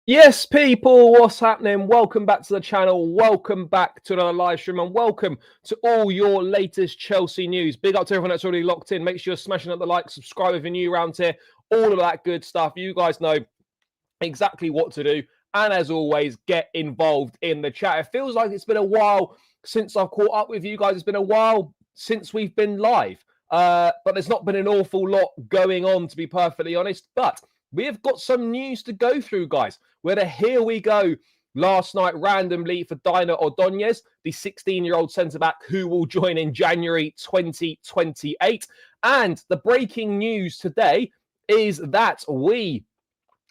Yes, people, what's happening? Welcome back to the channel. Welcome back to another live stream, and welcome to all your latest Chelsea news. Big up to everyone that's already locked in. Make sure you're smashing up the like, subscribe if you're new around here, all of that good stuff. You guys know exactly what to do. And as always, get involved in the chat. It feels like it's been a while since I've caught up with you guys. It's been a while since we've been live. But there's not been an awful lot going on, to be perfectly honest. But we have got some news to go through, guys. Whether here we go last night randomly for Deinner Ordóñez, the 16-year-old centre-back who will join in January 2028. And the breaking news today is that we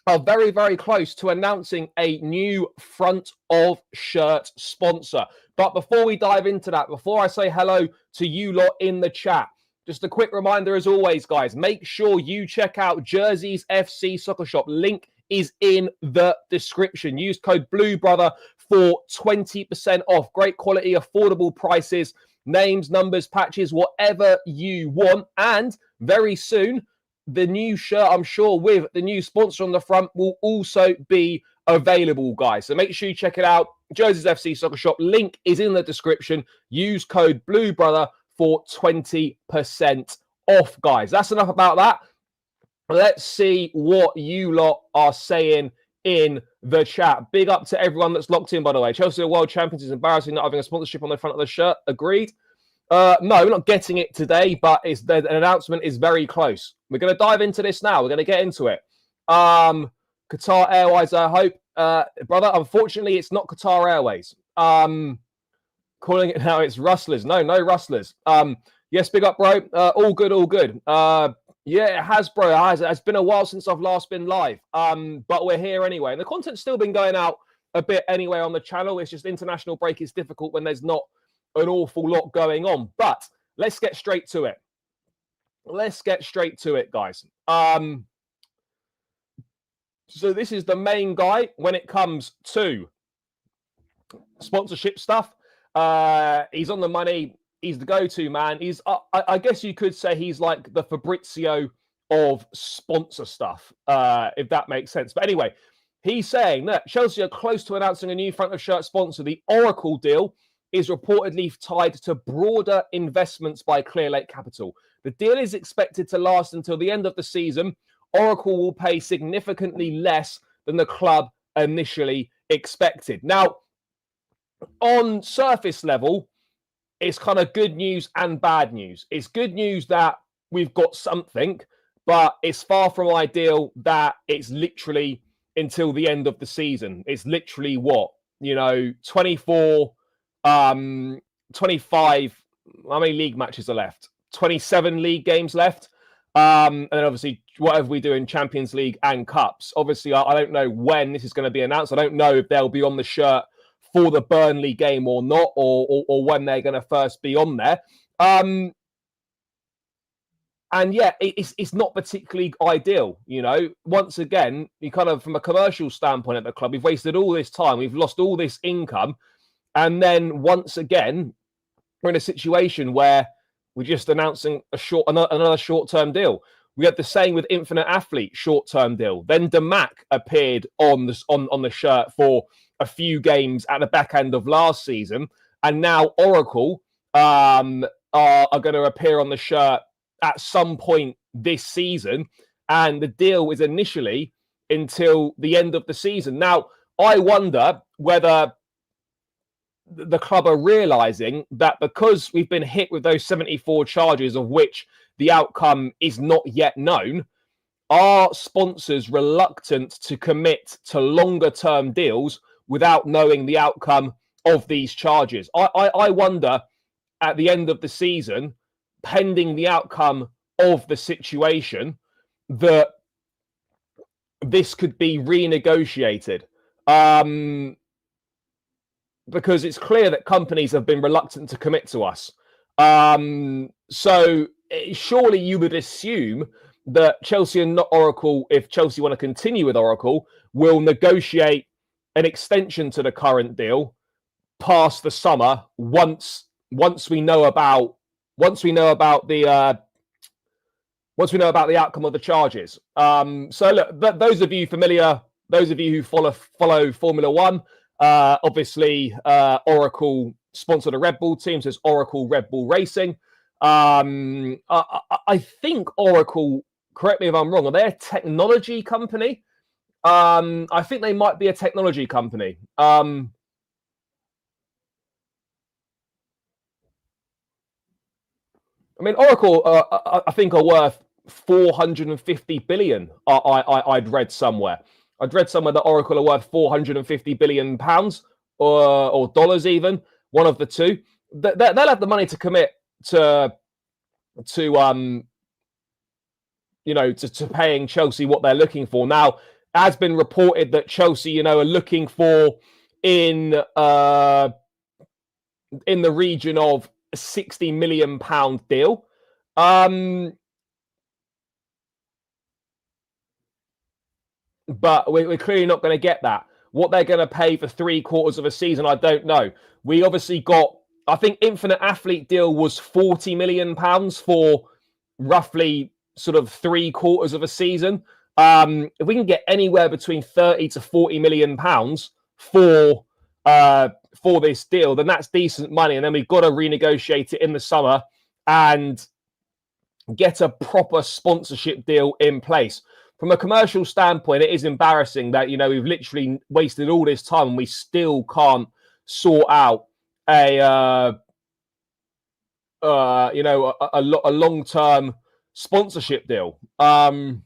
are very, very close to announcing a new front of shirt sponsor. But before we dive into that, before I say hello to you lot in the chat, just a quick reminder as always, guys, make sure you check out Jerseys FC Soccer Shop. Link is in the description. Use code BLUEBROTHER for 20% off. Great quality, affordable prices, names, numbers, patches, whatever you want. And very soon, the new shirt, I'm sure, with the new sponsor on the front will also be available, guys. So make sure you check it out. Jerseys FC Soccer Shop. Link is in the description. Use code BLUEBROTHER for 20% off, guys. That's enough about that. Let's see what you lot are saying in the chat. Big up to everyone that's locked in, by the way. Chelsea are world champions. It's embarrassing not having a sponsorship on the front of the shirt. Agreed. No, we're not getting it today, but an announcement is very close. We're going to dive into this now. We're going to get into it. Qatar Airways, I hope. Brother, unfortunately, it's not Qatar Airways. Calling it now, it's Rustlers. No Rustlers. Yes, big up, bro. All good, all good. Yeah, it has, bro. It has. It's been a while since I've last been live. But we're here anyway. And the content's still been going out a bit anyway on the channel. It's just international break is difficult when there's not an awful lot going on. But let's get straight to it. Let's get straight to it, guys. So this is the main guy when it comes to sponsorship stuff. He's on the money. He's the go-to man. He's, I guess you could say he's like the Fabrizio of sponsor stuff, if that makes sense. But anyway, he's saying that Chelsea are close to announcing a new front of shirt sponsor. The Oracle deal is reportedly tied to broader investments by Clearlake Capital. The deal is expected to last until the end of the season. Oracle will pay significantly less than the club initially expected. Now, on surface level, it's kind of good news and bad news. It's good news that we've got something, but it's far from ideal that it's literally until the end of the season. It's literally what, 24, 25, how many league matches are left? 27 league games left. And then obviously, whatever we do in Champions League and Cups. Obviously, I don't know when this is going to be announced. I don't know if they'll be on the shirt for the Burnley game or not, or when they're going to first be on there. And yeah, it's not particularly ideal, Once again, you kind of, from a commercial standpoint at the club, we've wasted all this time, we've lost all this income, and then once again, we're in a situation where we're just announcing another short-term deal. We had the same with Infinite Athlete, short-term deal. Then Damac appeared on the shirt for a few games at the back end of last season, and now Oracle are going to appear on the shirt at some point this season, and the deal is initially until the end of the season. Now, I wonder whether the club are realizing that because we've been hit with those 74 charges, of which the outcome is not yet known, are sponsors reluctant to commit to longer term deals without knowing the outcome of these charges? I wonder at the end of the season, pending the outcome of the situation, that this could be renegotiated. Because it's clear that companies have been reluctant to commit to us. So surely you would assume that Chelsea and not Oracle, if Chelsea want to continue with Oracle, will negotiate an extension to the current deal past the summer once we know about the outcome of the charges. So look, those of you familiar those of you who follow Formula One, obviously Oracle sponsored a Red Bull team, so it's Oracle Red Bull Racing. I think Oracle, correct me if I'm wrong, are they a technology company? I think they might be a technology company. I mean, Oracle, I think are worth 450 billion. I'd read somewhere. I'd read somewhere that Oracle are worth 450 billion pounds or dollars, even one of the two. They'll have the money to commit to paying Chelsea what they're looking for. Now, it has been reported that Chelsea, are looking for in the region of a £60 million deal. But we're clearly not going to get that. What they're going to pay for 3/4 of a season, I don't know. We obviously got, I think Infinite Athlete deal was £40 million for roughly sort of 3/4 of a season. If we can get anywhere between 30 to 40 million pounds for this deal, then that's decent money. And then we've got to renegotiate it in the summer and get a proper sponsorship deal in place. From a commercial standpoint, it is embarrassing that, we've literally wasted all this time and we still can't sort out a long-term sponsorship deal. I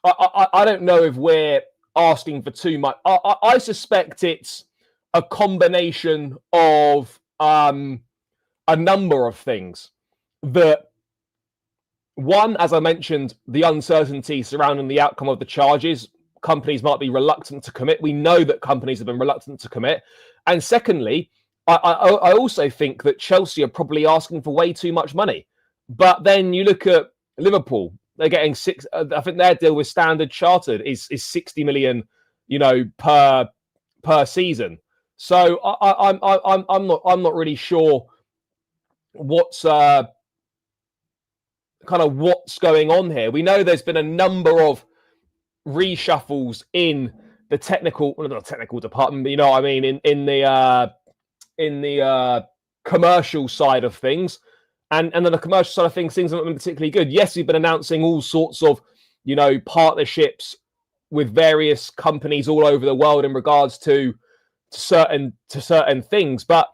don't know if we're asking for too much. I suspect it's a combination of a number of things. One, as I mentioned, the uncertainty surrounding the outcome of the charges. Companies might be reluctant to commit. We know that companies have been reluctant to commit. And secondly, I also think that Chelsea are probably asking for way too much money. But then you look at Liverpool, they're getting I think their deal with Standard Chartered is 60 million, per season. So I'm not really sure what's going on here. We know there's been a number of reshuffles in the technical department, but you know what I mean, in the commercial side of things. And then the commercial side of things haven't been particularly good. Yes, we've been announcing all sorts of, partnerships with various companies all over the world in regards to certain things. But,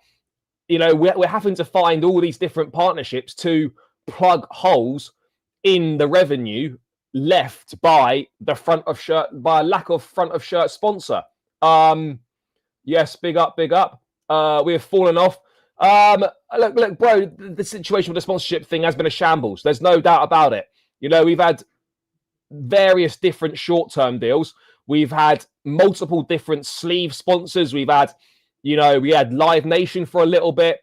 we're having to find all these different partnerships to plug holes in the revenue left by by a lack of front of shirt sponsor. Yes, big up. We have fallen off. Look, bro, the situation with the sponsorship thing has been a shambles. There's no doubt about it. We've had various different short-term deals. We've had multiple different sleeve sponsors. We've had, we had Live Nation for a little bit.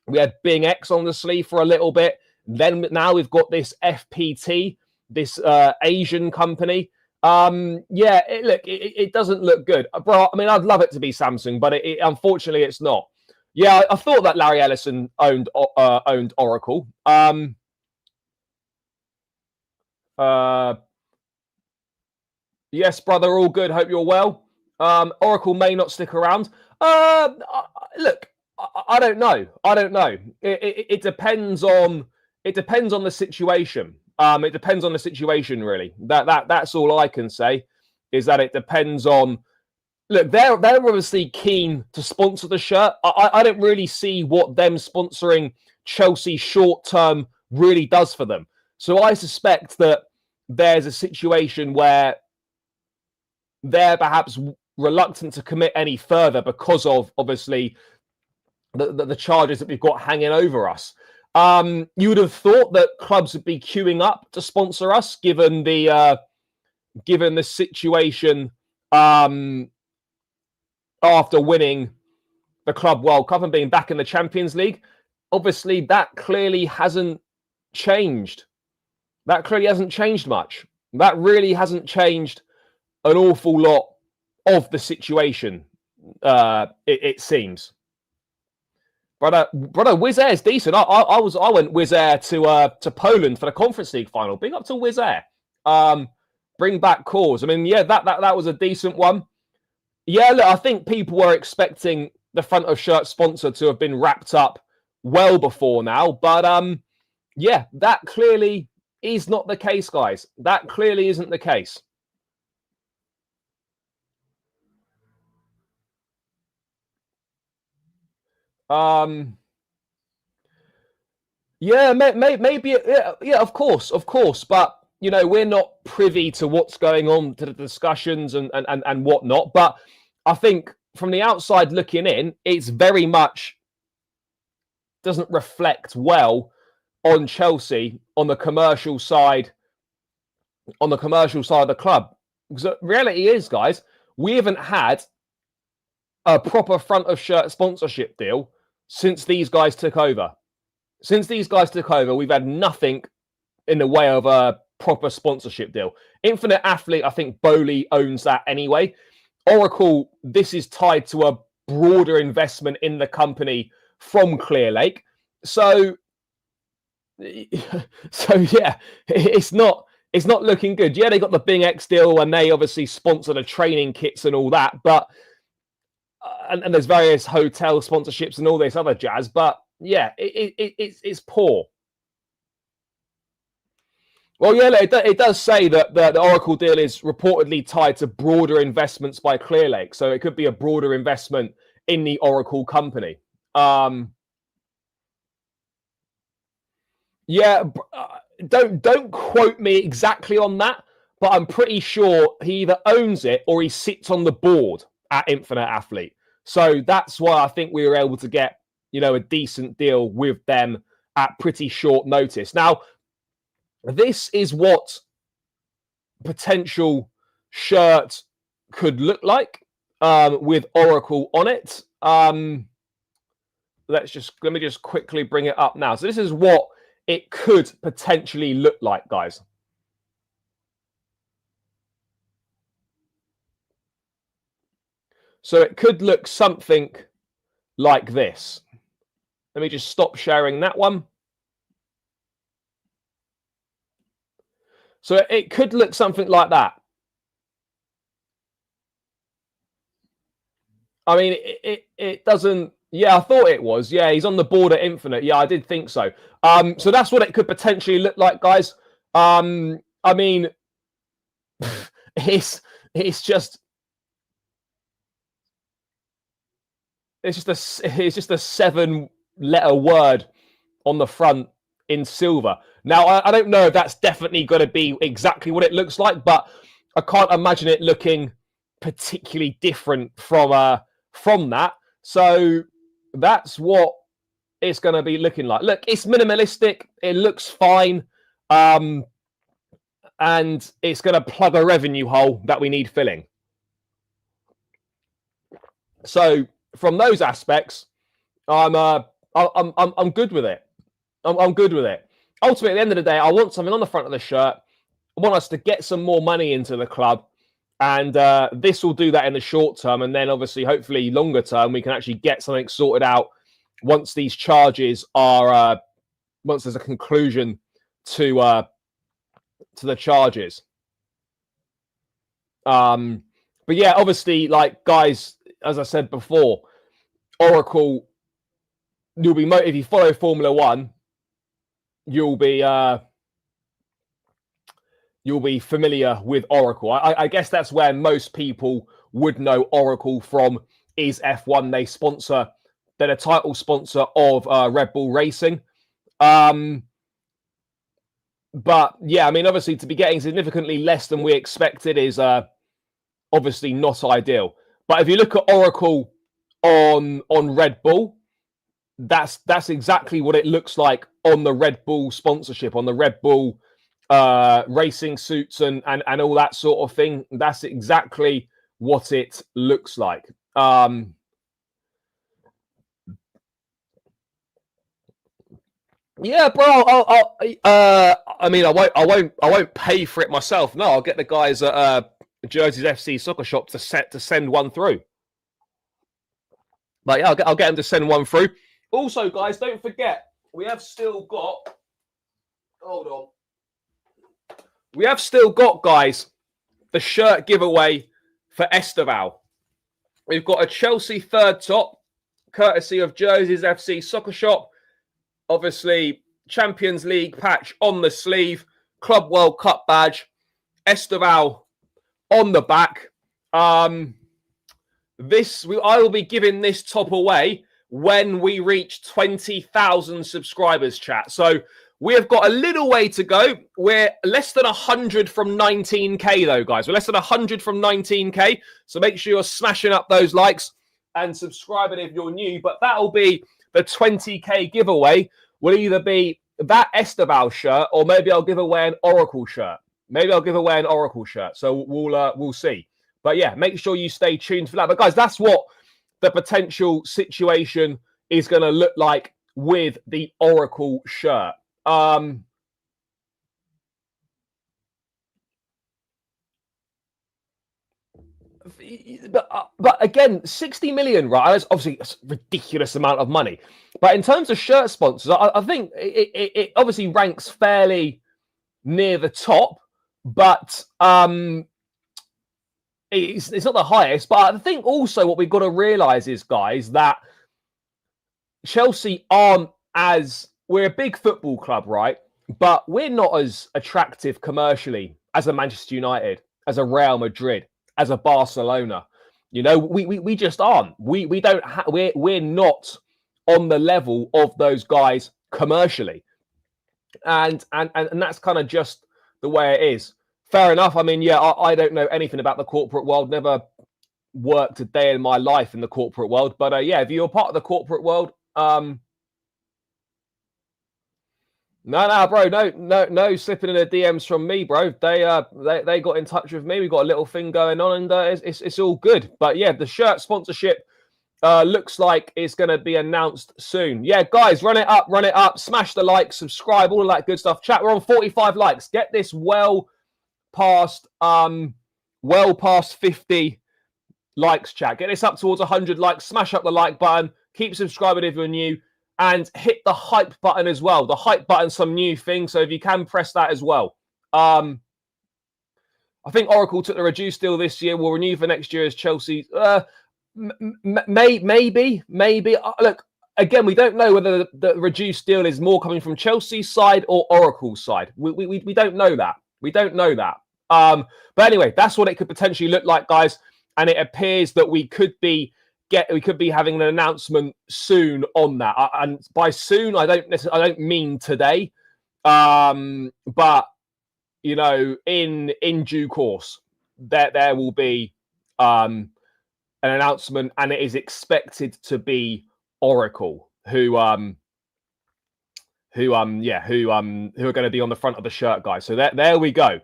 We had Bing X on the sleeve for a little bit. Then now we've got this FPT, this Asian company. It doesn't look good, bro. I mean, I'd love it to be Samsung, but unfortunately, it's not. Yeah, I thought that Larry Ellison owned Oracle. Yes, brother, all good. Hope you're well. Oracle may not stick around. Look, I don't know. It depends on the situation. It depends on the situation, really. That's all I can say, is that it depends on. Look, they're obviously keen to sponsor the shirt. I don't really see what them sponsoring Chelsea short term really does for them. So I suspect that there's a situation where they're perhaps reluctant to commit any further because of, obviously, the charges that we've got hanging over us. You would have thought that clubs would be queuing up to sponsor us, given the situation after winning the Club World Cup and being back in the Champions League. Obviously, that clearly hasn't changed. That clearly hasn't changed much. That really hasn't changed an awful lot of the situation, it seems. Brother, Wizz Air is decent. I went Wizz Air to Poland for the Conference League final. Big up to Wizz Air. Bring back cause. I mean, yeah, that was a decent one. Yeah, look, I think people were expecting the front of shirt sponsor to have been wrapped up well before now. But yeah, that clearly is not the case, guys. That clearly isn't the case. Yeah, maybe, yeah, of course. But, you know, we're not privy to what's going on, to the discussions and whatnot. But I think from the outside looking in, it's very much doesn't reflect well on Chelsea on the commercial side, of the club. Because the reality is, guys, we haven't had a proper front of shirt sponsorship deal since these guys took over. Since these guys took over, we've had nothing in the way of a proper sponsorship deal. Infinite Athlete, I think Bowley owns that anyway. Oracle, this is tied to a broader investment in the company from Clearlake. So yeah, it's not looking good. Yeah, they got the Bing X deal and they obviously sponsor the training kits and all that. But and there's various hotel sponsorships and all this other jazz. But yeah, it's poor. Well, yeah, it does say that the Oracle deal is reportedly tied to broader investments by Clearlake. So it could be a broader investment in the Oracle company. Yeah, don't quote me exactly on that, but I'm pretty sure he either owns it or he sits on the board at Infinite Athlete. So that's why I think we were able to get, you know, a decent deal with them at pretty short notice. Now, this is what potential shirt could look like with Oracle on it. Let me just quickly bring it up now. So this is what it could potentially look like, guys. So it could look something like this. Let me just stop sharing that one. So it could look something like that. I mean, it doesn't. Yeah, I thought it was. Yeah, he's on the board at Infinite. Yeah, I did think so. So that's what it could potentially look like, guys. I mean, it's just a 7-letter word on the front in silver. Now, I don't know if that's definitely going to be exactly what it looks like, but I can't imagine it looking particularly different from that. So that's what it's going to be looking like. Look, it's minimalistic. It looks fine. And it's going to plug a revenue hole that we need filling. So from those aspects, I'm good with it. I'm good with it. Ultimately, at the end of the day, I want something on the front of the shirt. I want us to get some more money into the club. And this will do that in the short term. And then obviously, hopefully longer term, we can actually get something sorted out once these charges are, once there's a conclusion to the charges. But yeah, obviously, like, guys, as I said before, Oracle, you'll be, if you follow Formula One, you'll be familiar with Oracle. I guess that's where most people would know Oracle from, is F1. They're a title sponsor of Red Bull Racing. But yeah, I mean, obviously to be getting significantly less than we expected is obviously not ideal. But if you look at Oracle on Red Bull, that's exactly what it looks like on the Red Bull sponsorship, on the Red Bull racing suits and all that sort of thing. That's exactly what it looks like. Yeah, bro. I mean, I won't pay for it myself. No, I'll get the guys at Jersey's FC Soccer Shop to send one through. But yeah, I'll get them to send one through. Also, guys, don't forget, we have still got. Hold on. We have still got, guys, the shirt giveaway for Esteval. We've got a Chelsea third top, courtesy of Jerseys FC Soccer Shop. Obviously, Champions League patch on the sleeve, Club World Cup badge, Esteval on the back. I will be giving this top away when we reach 20,000 subscribers, chat. So we have got a little way to go. We're less than 100 from 19K, though, guys. We're less than 100 from 19K. So make sure you're smashing up those likes and subscribing if you're new. But that'll be the 20K giveaway. Will either be that Esteval shirt or maybe I'll give away an Oracle shirt. So we'll see. But yeah, make sure you stay tuned for that. But guys, that's what the potential situation is going to look like with the Oracle shirt. But again, 60 million, right? That's obviously a ridiculous amount of money. But in terms of shirt sponsors, I think it obviously ranks fairly near the top, but it's not the highest. But I think also what we've got to realise is, guys, that Chelsea aren't we're a big football club, right? But we're not as attractive commercially as a Manchester United, as a Real Madrid, as a Barcelona. You know, we just aren't. We're not on the level of those guys commercially. And that's kind of just the way it is. Fair enough. I mean, yeah, I don't know anything about the corporate world. Never worked a day in my life in the corporate world. But yeah, if you're part of the corporate world, No, bro, no slipping in the DMs from me, bro. They got in touch with me. We got a little thing going on, and it's all good. But yeah, the shirt sponsorship looks like it's going to be announced soon. Yeah, guys, run it up, smash the like, subscribe, all of that good stuff. Chat, we're on 45 likes. Get this well past 50 likes, chat. Get this up towards 100 likes. Smash up the like button. Keep subscribing if you're new. And hit the hype button as well. The hype button's some new thing, so if you can press that as well. I think Oracle took the reduced deal this year. We'll renew for next year as Chelsea. Maybe. Look, again, we don't know whether the reduced deal is more coming from Chelsea's side or Oracle's side. We don't know that. But anyway, that's what it could potentially look like, guys. And it appears that we could be having an announcement soon on that, and by soon I don't mean today, but you know, in due course there will be an announcement, and it is expected to be Oracle who are going to be on the front of the shirt, guys. So there we go.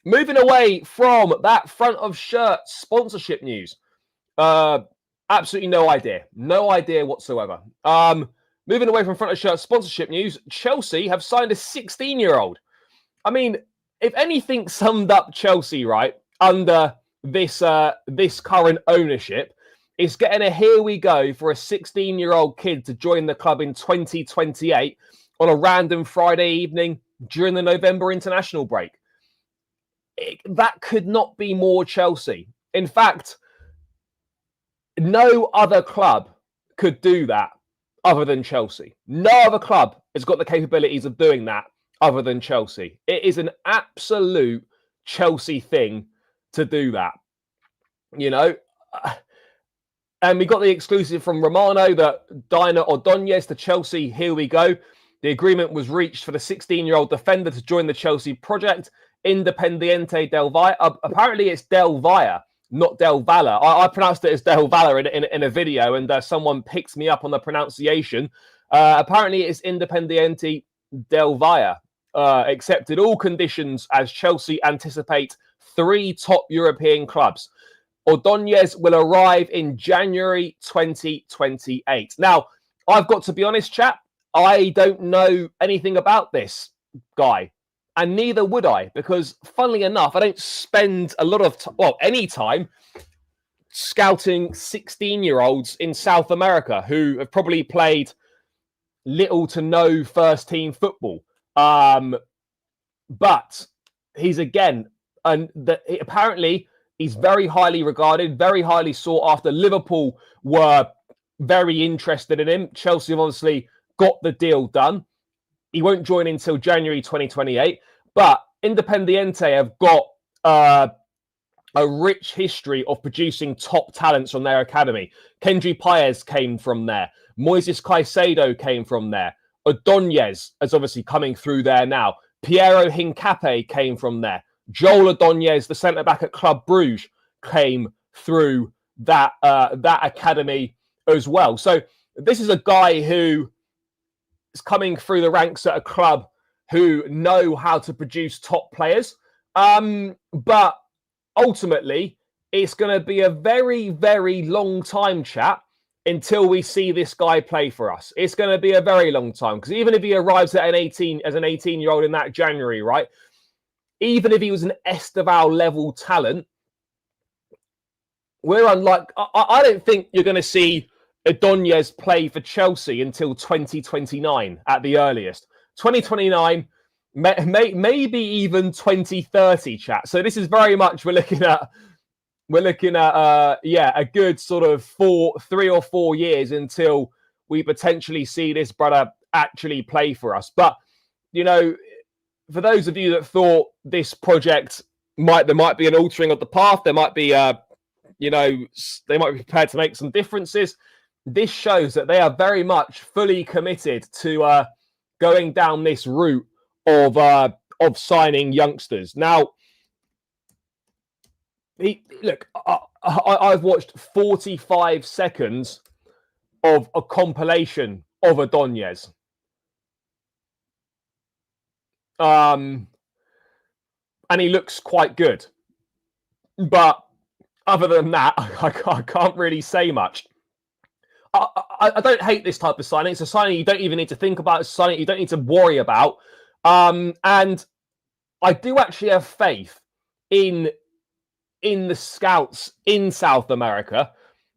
Moving away from that front of shirt sponsorship news. Absolutely no idea whatsoever. Moving away from front of shirt sponsorship news, Chelsea have signed a 16-year-old. I mean, if anything summed up Chelsea right under this current ownership, it's getting a here we go for a 16-year-old kid to join the club in 2028 on a random Friday evening during the November international break. That could not be more Chelsea. In fact, no other club could do that other than Chelsea. No other club has got the capabilities of doing that other than Chelsea. It is an absolute Chelsea thing to do that. You know? And we got the exclusive from Romano that Deinner Ordóñez to Chelsea. Here we go. The agreement was reached for the 16-year-old defender to join the Chelsea project, Independiente del Valle. Apparently it's Del Valle, not Del Valle. I pronounced it as Del Valle in a video, and someone picked me up on the pronunciation. Apparently it's Independiente del Valle. Accepted all conditions as Chelsea anticipate 3 top European clubs. Ordóñez will arrive in January 2028. Now, I've got to be honest, chat. I don't know anything about this guy. And neither would I, because funnily enough, I don't spend a lot of any time scouting 16-year-olds in South America who have probably played little to no first-team football. But he's, again, and apparently he's very highly regarded, very highly sought after. Liverpool were very interested in him. Chelsea have obviously got the deal done. He won't join until January 2028, but Independiente have got a rich history of producing top talents from their academy. Kendry Paez came from there. Moises Caicedo came from there. Ordóñez is obviously coming through there now. Piero Hincapié came from there. Joel Ordóñez, the centre-back at Club Brugge, came through that academy as well. So this is a guy who is coming through the ranks at a club who know how to produce top players. But ultimately, it's going to be a very, very long time, chat, until we see this guy play for us. It's going to be a very long time, because even if he arrives at an 18-year-old in that January, right? Even if he was an Esteval level talent, we're unlike. I don't think you're going to see Ordóñez play for Chelsea until 2029 at the earliest. 2029. Maybe even 2030, chat. So this is very much we're looking at a good sort of 3 or 4 years until we potentially see this brother actually play for us. But you know, for those of you that thought this project there might be an altering of the path, there might be they might be prepared to make some differences. This shows that they are very much fully committed to going down this route of signing youngsters. Now, I've watched 45 seconds of a compilation of Ordóñez. And he looks quite good. But other than that, I can't really say much. I don't hate this type of signing. It's a signing you don't even need to think about. It's a signing you don't need to worry about. And I do actually have faith in the scouts in South America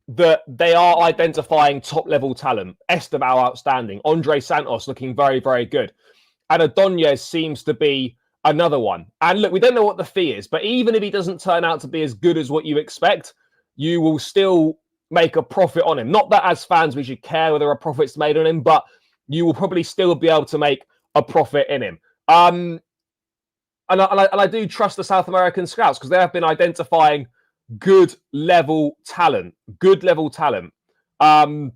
that they are identifying top-level talent. Esteval outstanding. Andre Santos looking very, very good. And Ordóñez seems to be another one. And look, we don't know what the fee is, but even if he doesn't turn out to be as good as what you expect, you will still make a profit on him. Not that as fans we should care whether a profit's made on him, but you will probably still be able to make a profit in him. And I do trust the South American scouts because they have been identifying good level talent. As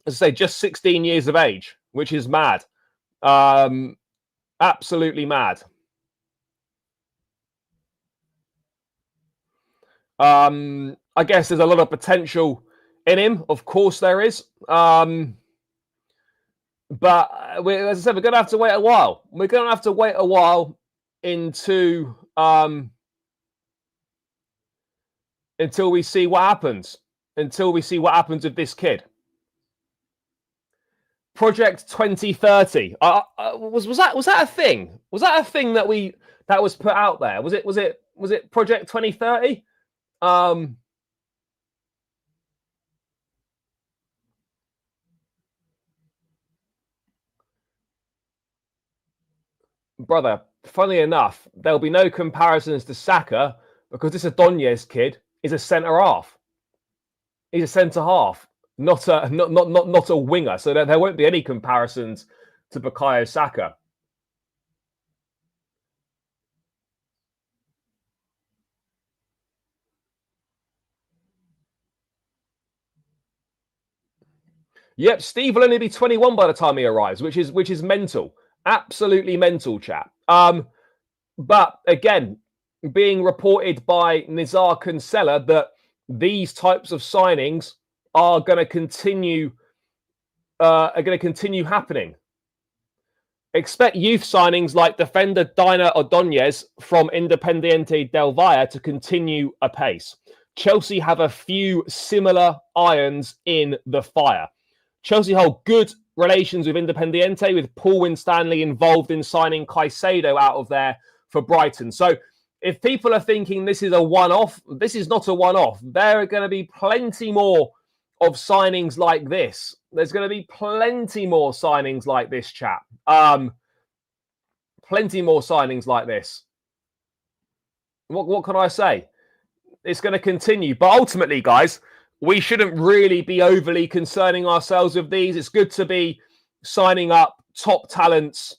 I say, just 16 years of age, which is mad. Absolutely mad. I guess there's a lot of potential in him. Of course there is. But as I said, we're going to have to wait a while. We're going to have to wait a while until we see what happens. Until we see what happens with this kid. Project 2030. Was that a thing? Was that a thing that was put out there? Was it Project 2030? Brother, funnily enough, there'll be no comparisons to Saka because this Ordóñez kid is a centre half. He's a centre half, not a winger. So there won't be any comparisons to Bukayo Saka. Yep, Steve will only be 21 by the time he arrives, which is mental. Absolutely mental, chap. But again, being reported by Nizar Kinsella that these types of signings are going to continue happening. Expect youth signings like defender Deinner Ordóñez from Independiente del Valle to continue apace. Chelsea have a few similar irons in the fire. Chelsea hold good relations with Independiente, with Paul Winstanley involved in signing Caicedo out of there for Brighton. So if people are thinking this is a one-off, this is not a one-off. There are going to be plenty more of signings like this. There's going to be plenty more signings like this, chap. Plenty more signings like this. What can I say? It's going to continue. But ultimately, guys, we shouldn't really be overly concerning ourselves with these. It's good to be signing up top talents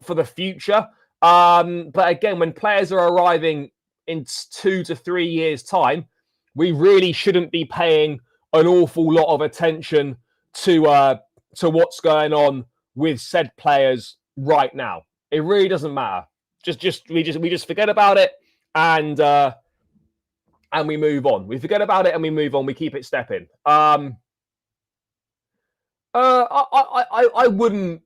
for the future. But again, when players are arriving in 2 to 3 years' time, we really shouldn't be paying an awful lot of attention to what's going on with said players right now. It really doesn't matter. We just forget about it and we move on. We forget about it and we move on. We keep it stepping. I wouldn't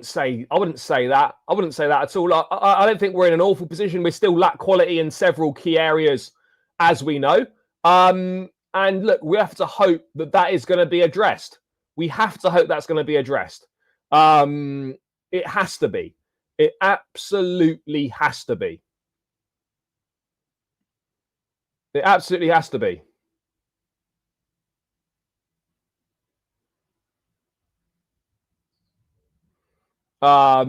say that. I wouldn't say that at all. I don't think we're in an awful position. We still lack quality in several key areas, as we know. And look, we have to hope that is going to be addressed. We have to hope that's going to be addressed. It has to be. It absolutely has to be. It absolutely has to be. I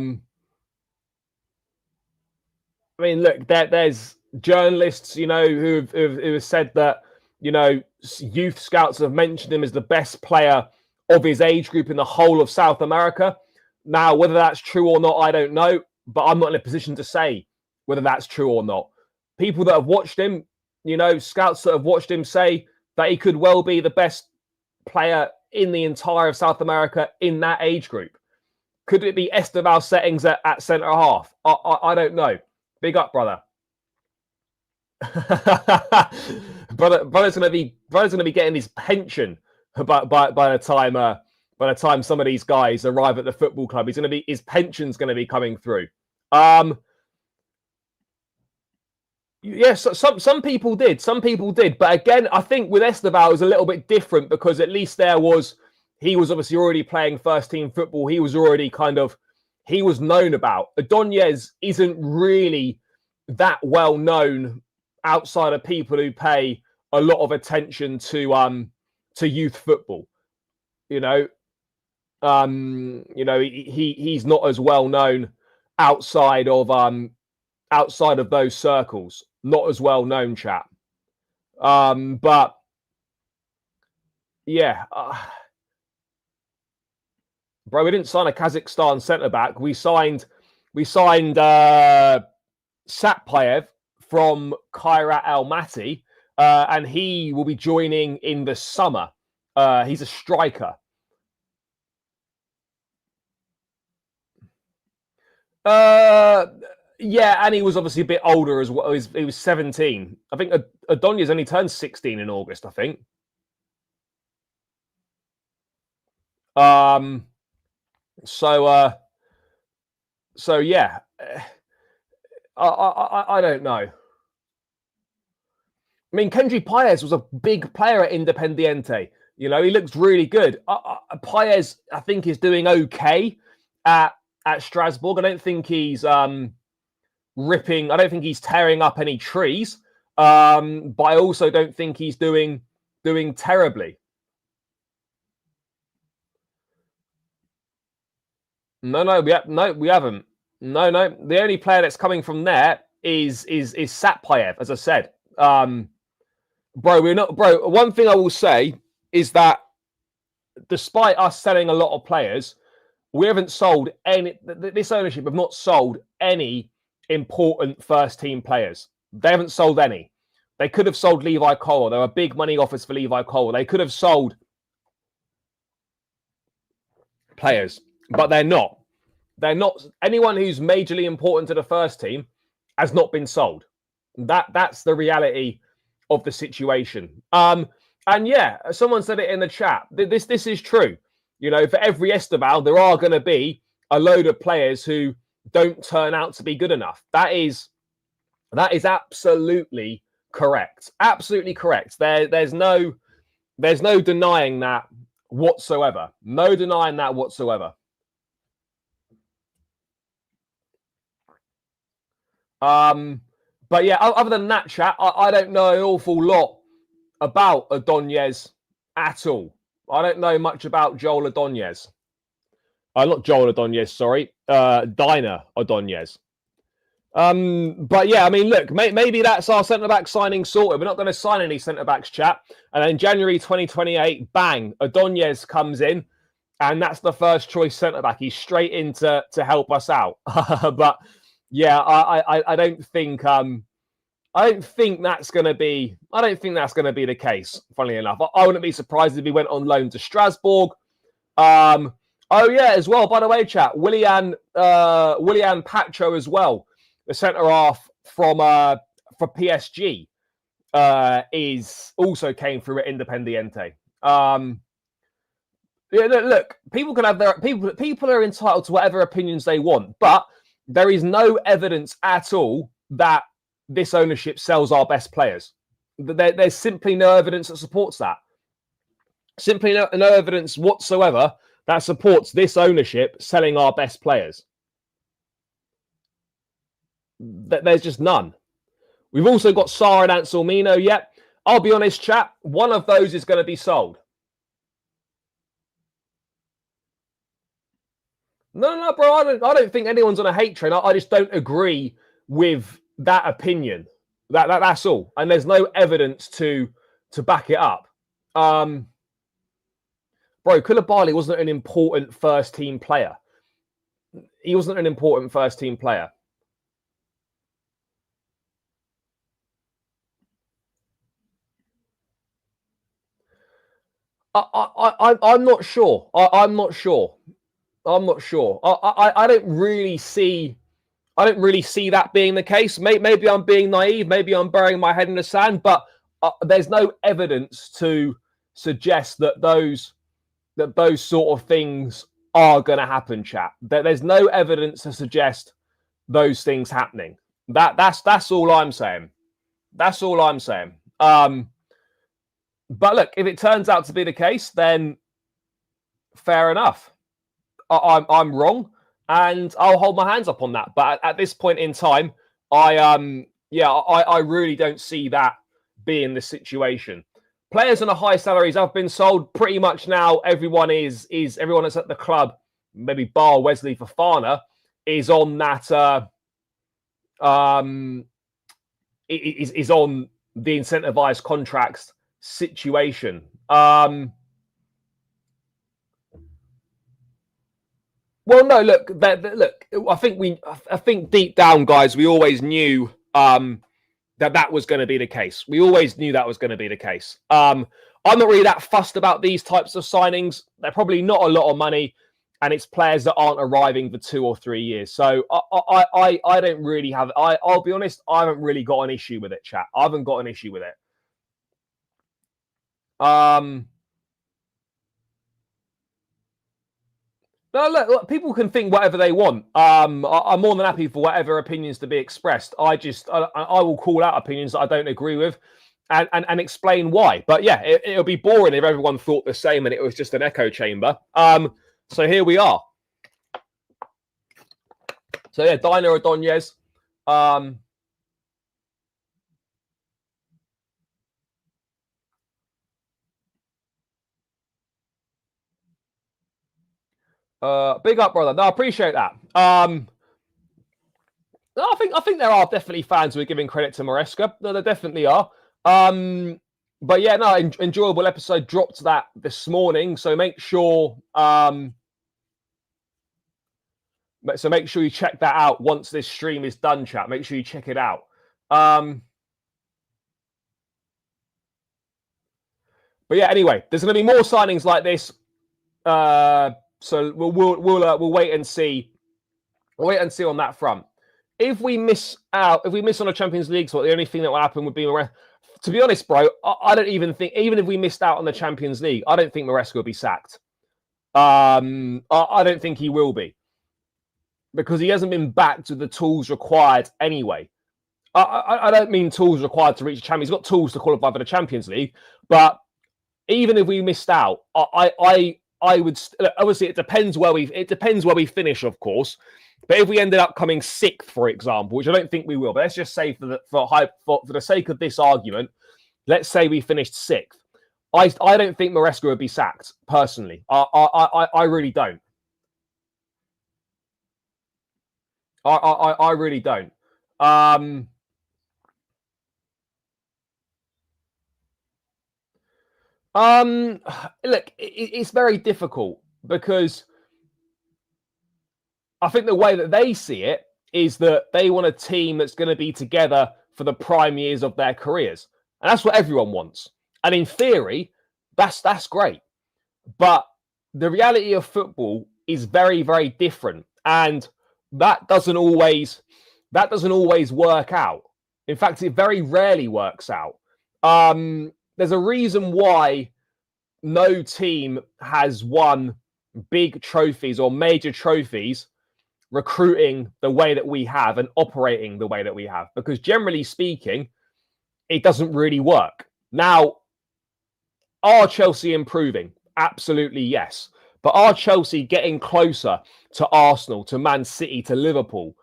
mean, look, there's journalists, you know, who have said that, you know, youth scouts have mentioned him as the best player of his age group in the whole of South America. Now, whether that's true or not, I don't know, but I'm not in a position to say whether that's true or not. People that have watched him, you know, scouts that have watched him say that he could well be the best player in the entire of South America in that age group. Could it be Esteval settings at centre half? I don't know. Big up, brother. brother's gonna be getting his pension by the time some of these guys arrive at the football club. His pension's gonna be coming through. Yes, some people did. Some people did. But again, I think with Esteval it was a little bit different because at least he was obviously already playing first team football. He was already he was known about. Ordóñez isn't really that well known outside of people who pay a lot of attention to youth football. You know, he's not as well known outside of those circles. Not as well known, chap. But yeah, bro, we didn't sign a Kazakhstan centre back. We signed Satpayev from Kairat Almaty, and he will be joining in the summer. He's a striker. Yeah, and he was obviously a bit older as well. He was 17. I think Ordóñez only turned 16 in August, I think. So yeah, I don't know. I mean, Kendry Paez was a big player at Independiente. You know, he looks really good. Paez, I think, is doing okay at Strasbourg. I don't think he's ripping. I don't think he's tearing up any trees. But I also don't think he's doing terribly. No, we haven't. No. The only player that's coming from there is Satpayev, as I said. Bro, we're not. Bro, one thing I will say is that despite us selling a lot of players, we haven't sold any. This ownership have not sold any important first team players. They haven't sold any. They could have sold Levi Cole. There were big money offers for Levi Cole. They could have sold players, but they're not. They're not. Anyone who's majorly important to the first team has not been sold. That's the reality of the situation. And yeah, someone said it in the chat. This is true. You know, for every Esteval, there are going to be a load of players who don't turn out to be good enough. That is absolutely correct. Absolutely correct. There's no denying that whatsoever. No denying that whatsoever. But yeah, other than that, chat, I don't know an awful lot about Ordóñez at all. I don't know much about Joel Ordóñez. Not Joel Ordóñez, sorry. Deinner Ordóñez. But yeah, I mean, look, maybe that's our centre-back signing sorted. We're not going to sign any centre-backs, chap. And then January 2028, bang, Ordóñez comes in, and that's the first choice centre-back. He's straight in to help us out. But yeah, I don't think I don't think that's going to be. I don't think that's going to be the case. Funnily enough, I wouldn't be surprised if he went on loan to Strasbourg. Oh yeah, as well. By the way, chat, Willian Pacho as well, the centre half from for PSG, is also came through at Independiente. Yeah, look, people can have their people. People are entitled to whatever opinions they want, but there is no evidence at all that this ownership sells our best players. There's simply no evidence that supports that. Simply no evidence whatsoever that supports this ownership selling our best players. There's just none. We've also got Sarr and Anselmino. Yet, I'll be honest, chat, one of those is going to be sold. No, bro, I don't think anyone's on a hate train. I just don't agree with that opinion. That's all. And there's no evidence to back it up. Bro, Koulibaly wasn't an important first team player. He wasn't an important first team player. I'm not sure. I'm not sure. I'm not sure. I don't really see. I don't really see that being the case. Maybe I'm being naive. Maybe I'm burying my head in the sand. But there's no evidence to suggest that those sort of things are going to happen, chat. There's no evidence to suggest those things happening. That's all I'm saying. That's all I'm saying. But look, if it turns out to be the case, then fair enough. I'm wrong, and I'll hold my hands up on that. But at this point in time, I really don't see that being the situation. Players on a high salaries have been sold pretty much now. Everyone is everyone that's at the club, maybe bar Wesley Fofana, is on that. Is on the incentivized contracts situation. Well, no, look. I think deep down, guys, we always knew that was going to be the case. We always knew that was going to be the case. I'm not really that fussed about these types of signings. They're probably not a lot of money, and it's players that aren't arriving for 2 or 3 years. So I don't really have. I'll be honest. I haven't really got an issue with it, chat. I haven't got an issue with it. No, look, people can think whatever they want. I'm more than happy for whatever opinions to be expressed. I will call out opinions that I don't agree with and explain why. But yeah, it'll be boring if everyone thought the same and it was just an echo chamber. So here we are. So yeah, Deinner Ordóñez. Big up, brother. No, I appreciate that. No, I think there are definitely fans who are giving credit to Maresca. No, there definitely are. But yeah, no, enjoyable episode. Dropped that this morning, so make sure. So make sure you check that out once this stream is done, chat. Make sure you check it out. But yeah, anyway, there's going to be more signings like this. So we'll wait and see. We'll wait and see on that front. If we miss on a Champions League spot, the only thing that will happen would be Maresca. To be honest, bro, I don't even think, even if we missed out on the Champions League, I don't think Maresca will be sacked. I don't think he will be, because he hasn't been backed with the tools required anyway. I don't mean tools required to reach a champion. He's got tools to qualify for the Champions League, but even if we missed out, I would obviously it depends where we finish, of course. But if we ended up coming 6th, for example, which I don't think we will, but let's just say for the sake of this argument, let's say we finished 6th. I don't think Maresca would be sacked personally. I really don't. I really don't. Look, it's very difficult because I think the way that they see it is that they want a team that's going to be together for the prime years of their careers. And that's what everyone wants. And in theory, that's great. But the reality of football is very, very different. And that doesn't always work out. In fact, it very rarely works out. There's a reason why no team has won big trophies or major trophies recruiting the way that we have and operating the way that we have, because generally speaking, it doesn't really work. Now, are Chelsea improving? Absolutely, yes. But are Chelsea getting closer to Arsenal, to Man City, to Liverpool?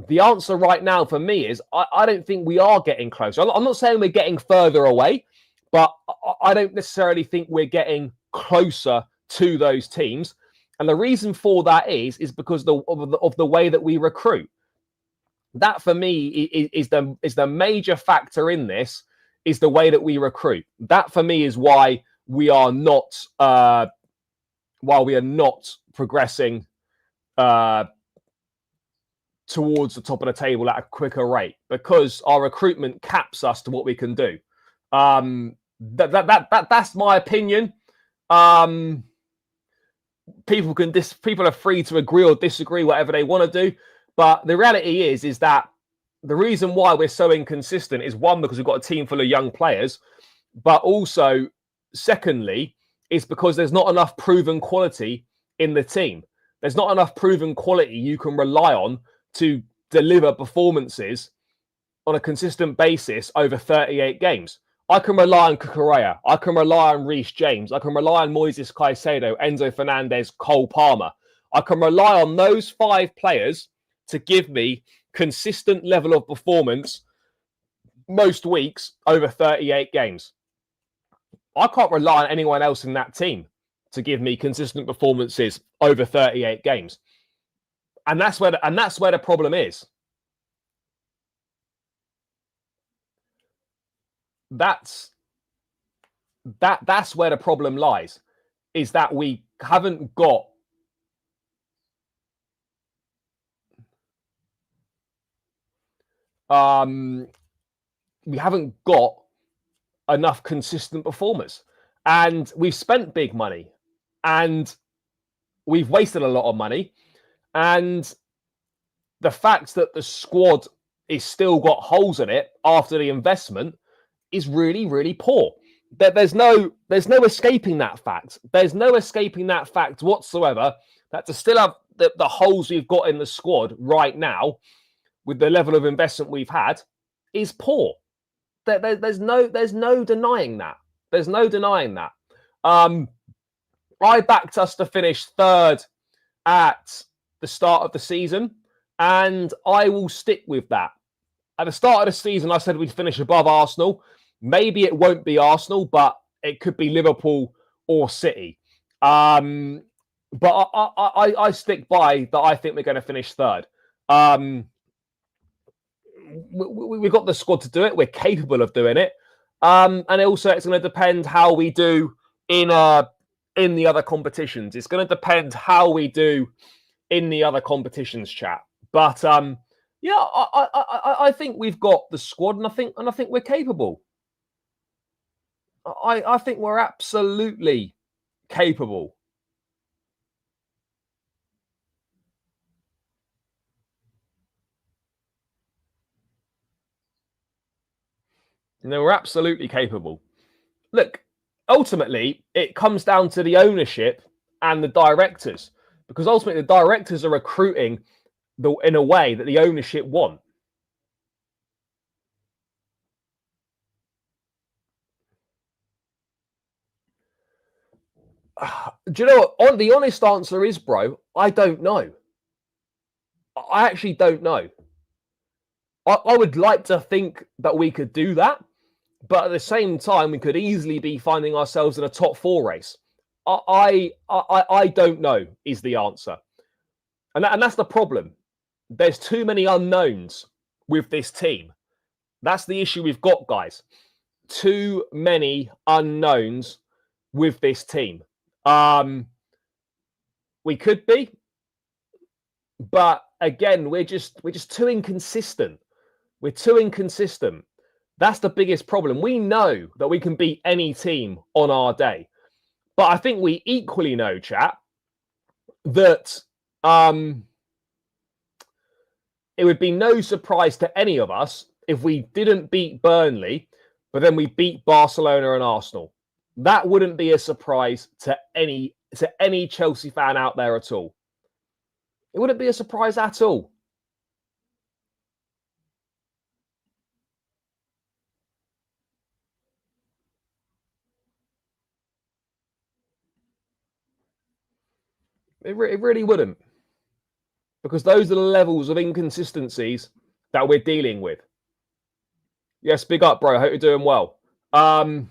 The answer right now for me is I don't think we are getting closer. I'm not saying we're getting further away, but I don't necessarily think we're getting closer to those teams. And the reason for that is because of the way that we recruit. That for me is the major factor in this, is the way that we recruit. That for me is why we are not progressing towards the top of the table at a quicker rate, because our recruitment caps us to what we can do. That's my opinion. People are free to agree or disagree, whatever they want to do. But the reality is that the reason why we're so inconsistent is, one, because we've got a team full of young players, but also, secondly, is because there's not enough proven quality in the team. There's not enough proven quality you can rely on to deliver performances on a consistent basis over 38 games. I can rely on Cucurella. I can rely on Reece James. I can rely on Moises Caicedo, Enzo Fernandez, Cole Palmer. I can rely on those 5 players to give me consistent level of performance most weeks over 38 games. I can't rely on anyone else in that team to give me consistent performances over 38 games. And that's where the problem is. That's where the problem lies, is that we haven't got enough consistent performers, and we've spent big money and we've wasted a lot of money, and the fact that the squad is still got holes in it after the investment is really, really poor. There's no escaping that fact. There's no escaping that fact whatsoever, that to still have the holes we've got in the squad right now with the level of investment we've had is poor. There's no denying that. There's no denying that. I backed us to finish 3rd at the start of the season, and I will stick with that. At the start of the season, I said we'd finish above Arsenal. Maybe it won't be Arsenal, but it could be Liverpool or City. But I stick by that. I think we're going to finish 3rd. We've got the squad to do it. We're capable of doing it. And also, it's going to depend how we do in the other competitions. It's going to depend how we do in the other competitions, chat. But yeah, I think we've got the squad, and I think we're capable. I think we're absolutely capable. No, we're absolutely capable. Look, ultimately, it comes down to the ownership and the directors, because ultimately the directors are recruiting in a way that the ownership want. Do you know what? The honest answer is, bro, I don't know. I actually don't know. I would like to think that we could do that, but at the same time, we could easily be finding ourselves in a top 4 race. I don't know is the answer. And that's the problem. There's too many unknowns with this team. That's the issue we've got, guys. Too many unknowns with this team. We could be, but again, we're just too inconsistent. We're too inconsistent. That's the biggest problem. We know that we can beat any team on our day, but I think we equally know, chat, that it would be no surprise to any of us if we didn't beat Burnley, but then we beat Barcelona and Arsenal. That wouldn't be a surprise to any Chelsea fan out there at all. It wouldn't be a surprise at all. It really wouldn't. Because those are the levels of inconsistencies that we're dealing with. Yes, big up, bro. I hope you're doing well. Those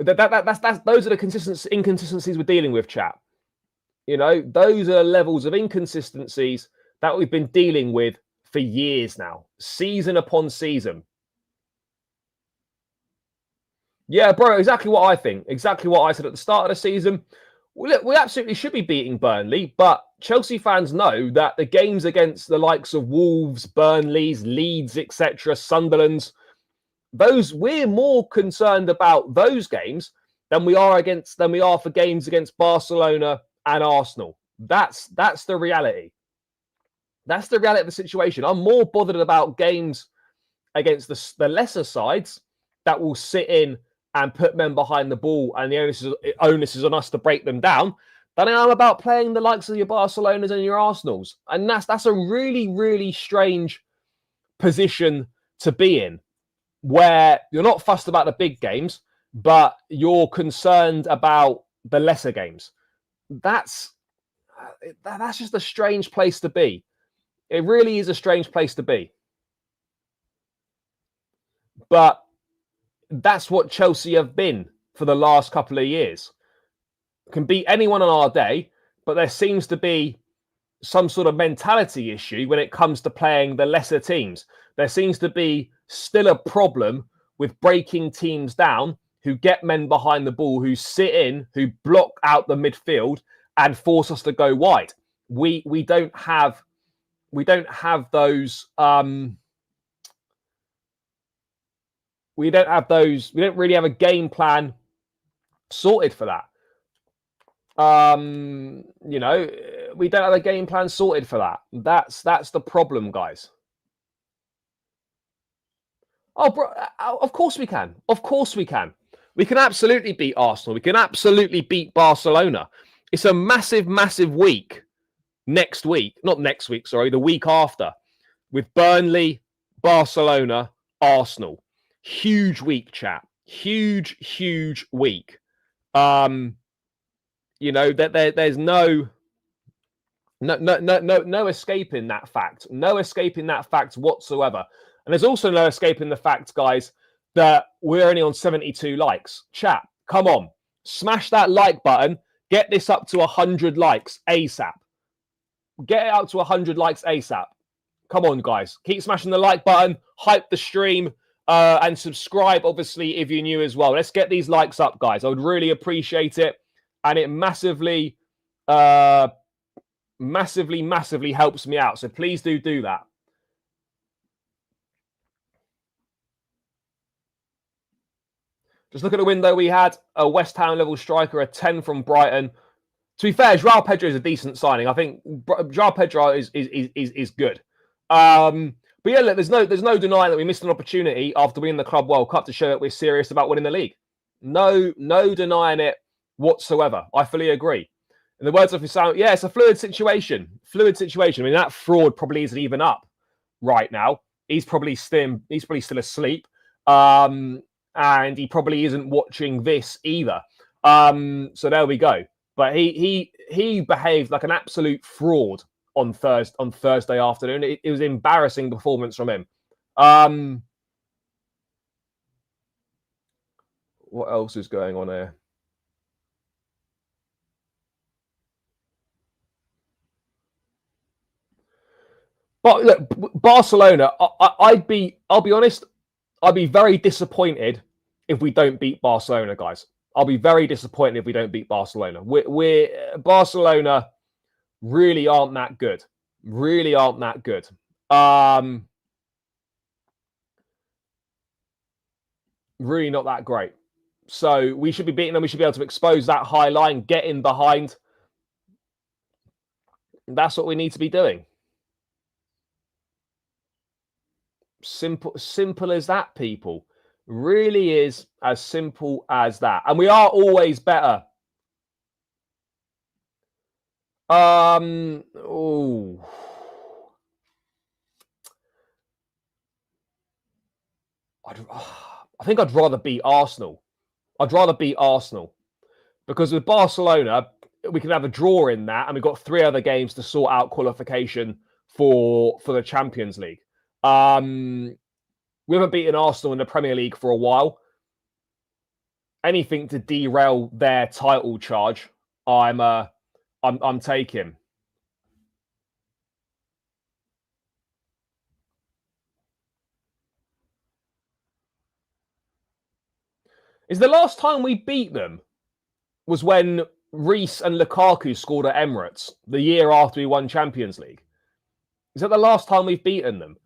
are the inconsistencies we're dealing with, chat. You know, those are levels of inconsistencies that we've been dealing with for years now, season upon season. Yeah, bro, exactly what I think. Exactly what I said at the start of the season. We absolutely should be beating Burnley, but Chelsea fans know that the games against the likes of Wolves, Burnleys, Leeds, etc., Sunderland's, we're more concerned about those games than we are for games against Barcelona and Arsenal. That's the reality. That's the reality of the situation. I'm more bothered about games against the lesser sides that will sit in and put men behind the ball, and the onus is on us to break them down, than I am about playing the likes of your Barcelonas and your Arsenals. And that's a really, really strange position to be in, where you're not fussed about the big games, but you're concerned about the lesser games. That's just a strange place to be. It really is a strange place to be. But that's what Chelsea have been for the last couple of years. Can beat anyone on our day, but there seems to be some sort of mentality issue when it comes to playing the lesser teams. There seems to be still a problem with breaking teams down who get men behind the ball, who sit in, who block out the midfield and force us to go wide. We don't have those. We don't really have a game plan sorted for that. You know, we don't have a game plan sorted for that. That's the problem, guys. Oh, bro, of course we can. Of course we can. We can absolutely beat Arsenal. We can absolutely beat Barcelona. It's a massive, massive week next week. Not next week, sorry, the week after, with Burnley, Barcelona, Arsenal. Huge week, chat. Huge, huge week. You know, that there's no escaping that fact. No escaping that fact whatsoever. And there's also no escaping the fact, guys, that we're only on 72 likes. Chat, come on. Smash that like button. Get this up to 100 likes ASAP. Get it up to 100 likes ASAP. Come on, guys. Keep smashing the like button. Hype the stream. And subscribe, obviously, if you're new as well. Let's get these likes up, guys. I would really appreciate it. And it massively helps me out. So please do that. Just look at the window. We had a West Ham level striker, a 10 from Brighton. To be fair, João Pedro is a decent signing. I think João Pedro is good. But yeah, look, there's no denying that we missed an opportunity after winning the Club World Cup to show that we're serious about winning the league. No denying it whatsoever. I fully agree. In the words of Hussain, yeah, it's a fluid situation. Fluid situation. I mean, that fraud probably isn't even up right now. He's probably still asleep. And he probably isn't watching this either. So there we go. But he behaved like an absolute fraud on Thursday afternoon. It was an embarrassing performance from him. What else is going on here? But look, Barcelona, I'll be honest, I'd be very disappointed if we don't beat Barcelona, guys. I'll be very disappointed if we don't beat Barcelona. Barcelona really aren't that good. Really aren't that good. Really not that great. So we should be beating them. We should be able to expose that high line, get in behind. That's what we need to be doing. Simple as that, people. Really is as simple as that. And we are always better. Oh. I think I'd rather beat Arsenal. I'd rather beat Arsenal. Because with Barcelona, we can have a draw in that, and we've got 3 other games to sort out qualification for the Champions League. We haven't beaten Arsenal in the Premier League for a while. Anything to derail their title charge, I'm taking. Is the last time we beat them was when Reece and Lukaku scored at Emirates the year after we won Champions League? Is that the last time we've beaten them?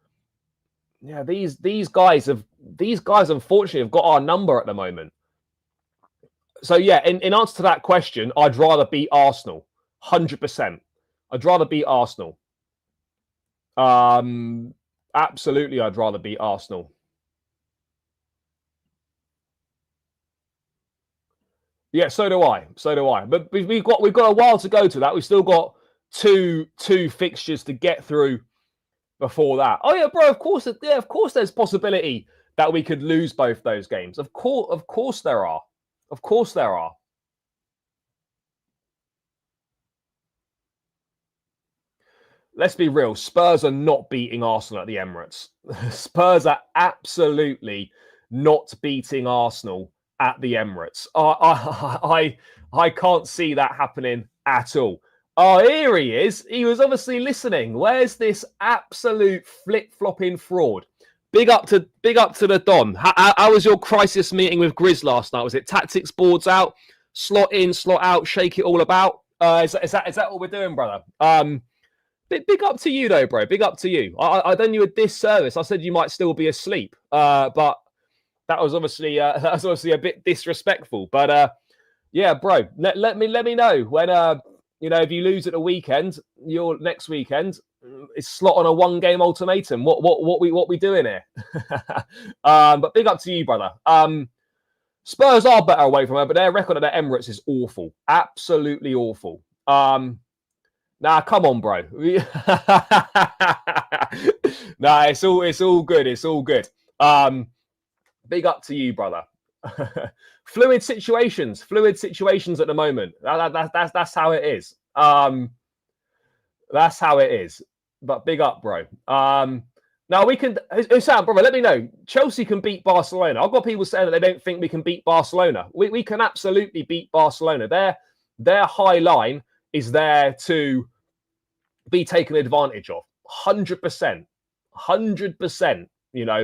Yeah, these guys unfortunately have got our number at the moment. So yeah, in answer to that question, I'd rather beat Arsenal, 100%. I'd rather beat Arsenal. Absolutely, I'd rather beat Arsenal. Yeah, so do I. So do I. But we've got a while to go to that. We've still got two fixtures to get through before that. Oh yeah, bro. Of course there's possibility that we could lose both those games. Of course there are. Of course there are. Let's be real. Spurs are not beating Arsenal at the Emirates. Spurs are absolutely not beating Arsenal at the Emirates. I can't see that happening at all. Oh, here he is. He was obviously listening. Where's this absolute flip-flopping fraud? Big up to the Don. How was your crisis meeting with Grizz last night? Was it tactics boards out, slot in, slot out, shake it all about? Is that what we're doing, brother? Big up to you though, bro. Big up to you. I done you a disservice. I said you might still be asleep, but that was obviously a bit disrespectful. But yeah, bro. Let me know when if you lose at the weekend, your next weekend is slot on a 1-game ultimatum. What we doing here? But big up to you, brother. Spurs are better away from her, but their record at the Emirates is awful. Absolutely awful. Nah, come on, bro. Nah, it's all good. It's all good. Big up to you, brother. Fluid situations at the moment. That's how it is. That's how it is. But big up, bro. Now we can. Sam, brother, let me know. Chelsea can beat Barcelona. I've got people saying that they don't think we can beat Barcelona. We can absolutely beat Barcelona. Their high line is there to be taken advantage of. 100%. 100%.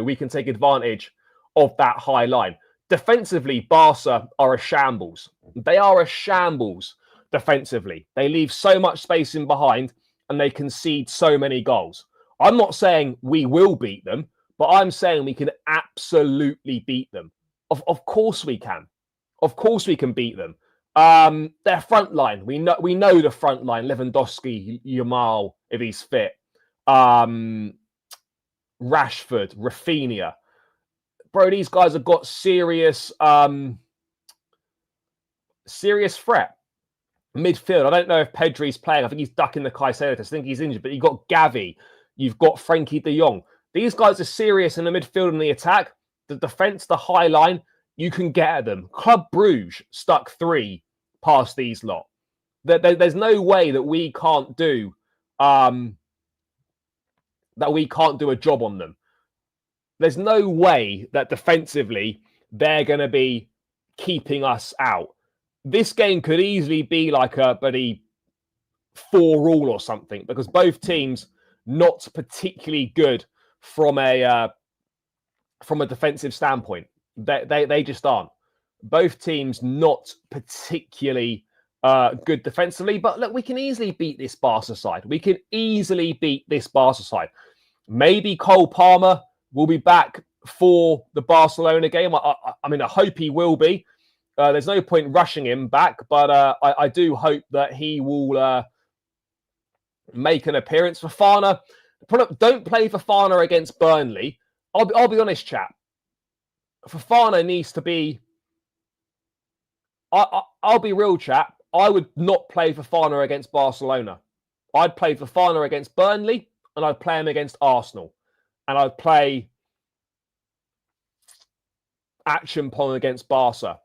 We can take advantage of that high line. Defensively, Barca are a shambles. They are a shambles defensively. They leave so much space in behind and they concede so many goals. I'm not saying we will beat them, but I'm saying we can absolutely beat them. Of course we can. Of course we can beat them. Their front line, we know the front line. Lewandowski, Yamal, if he's fit. Rashford, Rafinha. Bro, these guys have got serious threat. Midfield, I don't know if Pedri's playing. I think he's ducking the Caicedo test. I think he's injured, but you've got Gavi. You've got Frankie de Jong. These guys are serious in the midfield and the attack. The defence, the high line, you can get at them. Club Brugge stuck 3 past these lot. There's no way that we can't do a job on them. There's no way that defensively they're going to be keeping us out. This game could easily be like a 4-4 or something because both teams not particularly good from a defensive standpoint. They just aren't. Both teams not particularly good defensively. But look, we can easily beat this Barca side. We can easily beat this Barca side. Maybe Cole Palmer will be back for the Barcelona game. I mean, I hope he will be. There's no point rushing him back, but I do hope that he will make an appearance. Fofana, don't play Fofana against Burnley. I'll be honest, chap. Fofana needs to be... I'll be real, chap. I would not play Fofana against Barcelona. I'd play Fofana against Burnley, and I'd play him against Arsenal. And I'd play Action-Pong against Barca.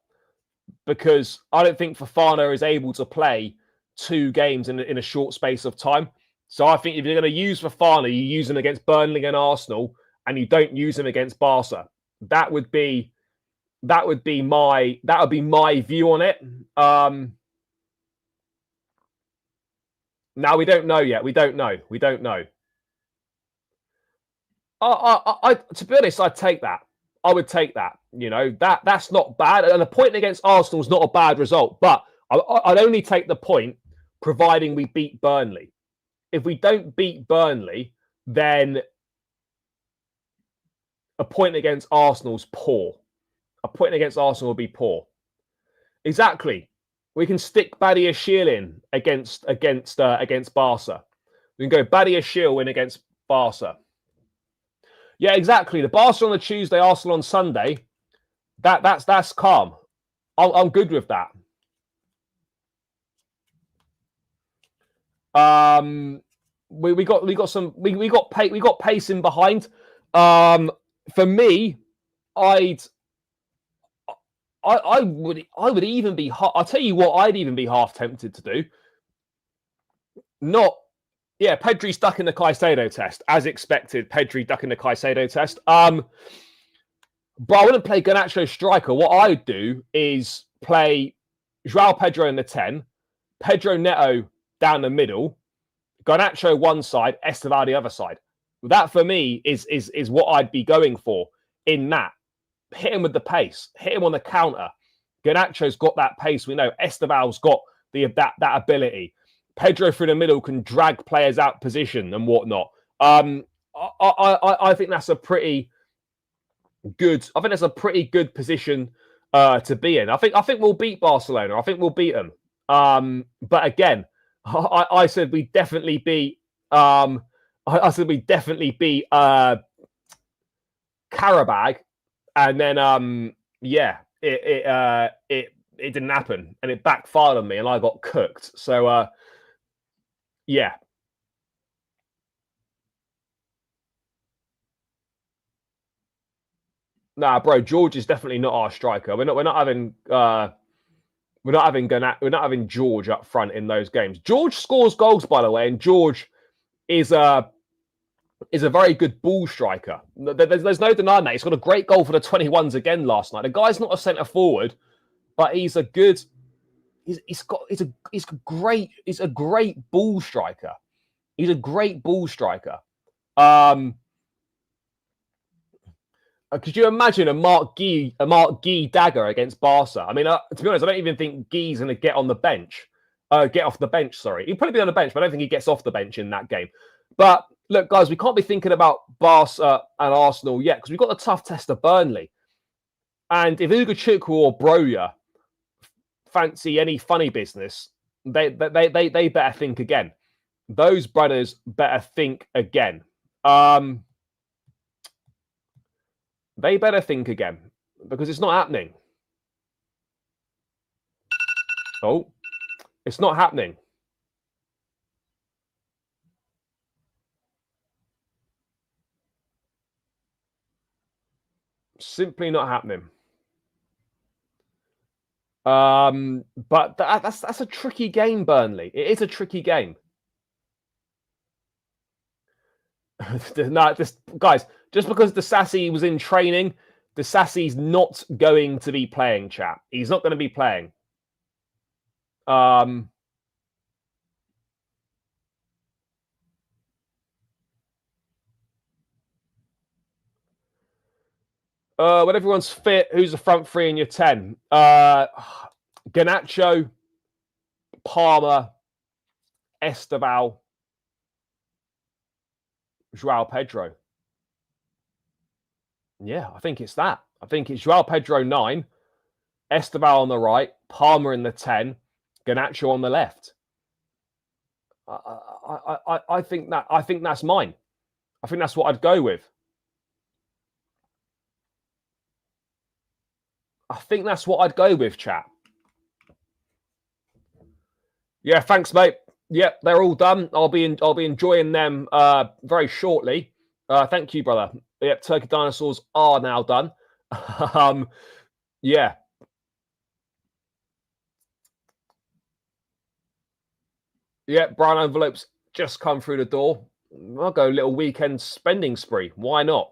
Because I don't think Fofana is able to play 2 games in a short space of time. So I think if you're going to use Fofana, you use him against Burnley and Arsenal, and you don't use him against Barca. That would be my view on it. Now we don't know yet. We don't know. To be honest, I'd take that. I would take that. You know, that's not bad. And a point against Arsenal is not a bad result. But I'd only take the point providing we beat Burnley. If we don't beat Burnley, then a point against Arsenal's poor. A point against Arsenal will be poor. Exactly. We can stick Badiashile in against Barca. We can go Badiashile in against Barca. Yeah, exactly. The Barca on the Tuesday, Arsenal on Sunday. That's calm. I'm good with that. We got pace in behind. For me, I would even be. I'll tell you what, I'd even be half tempted to do. Pedri stuck in the Caicedo test as expected. Pedri stuck in the Caicedo test. But I wouldn't play Garnacho striker. What I'd do is play João Pedro in the 10, Pedro Neto down the middle, Garnacho one side, Esteval the other side. That for me is what I'd be going for in that. Hit him with the pace. Hit him on the counter. Garnacho's got that pace. We know Esteval's got that ability. Pedro through the middle can drag players out position and whatnot. I think that's a pretty good. I think that's a pretty good position to be in. I think we'll beat Barcelona. I think we'll beat them. But again, I said we definitely beat. I said we definitely beat Karabag, and then it didn't happen, and it backfired on me, and I got cooked. So yeah. Nah, bro, George is definitely not our striker. We're not having George up front in those games. George scores goals, by the way, and George is a very good ball striker. There's no denying that. He's got a great goal for the 21s again last night. The guy's not a centre forward, but he's a good. He's a great ball striker. He's a great ball striker. Could you imagine a Mark Guy dagger against Barca? I mean, to be honest, I don't even think Guy's going to get off the bench. Sorry, he'll probably be on the bench, but I don't think he gets off the bench in that game. But look, guys, we can't be thinking about Barca and Arsenal yet because we've got the tough test of Burnley. And if Ugachukwu or Broja fancy any funny business, they better think again. Those brothers better think again. They better think again because it's not happening. Oh, it's not happening. Simply not happening. But that's a tricky game, Burnley. It is a tricky game. No, guys, just because Disasi was in training, Disasi's not going to be playing, chap. He's not going to be playing. When everyone's fit, who's the front three in your 10? Garnacho, Palmer, Esteval, Joao Pedro. Yeah, I think it's that. I think it's Joao Pedro 9, Esteval on the right, Palmer in the 10, Garnacho on the left. I think that's mine. I think that's what I'd go with. I think that's what I'd go with, chat. Yeah, thanks, mate. Yep, they're all done. I'll be enjoying them very shortly. Thank you, brother. Yep, turkey dinosaurs are now done. Yeah. Yeah, brown envelopes just come through the door. I'll go a little weekend spending spree. Why not?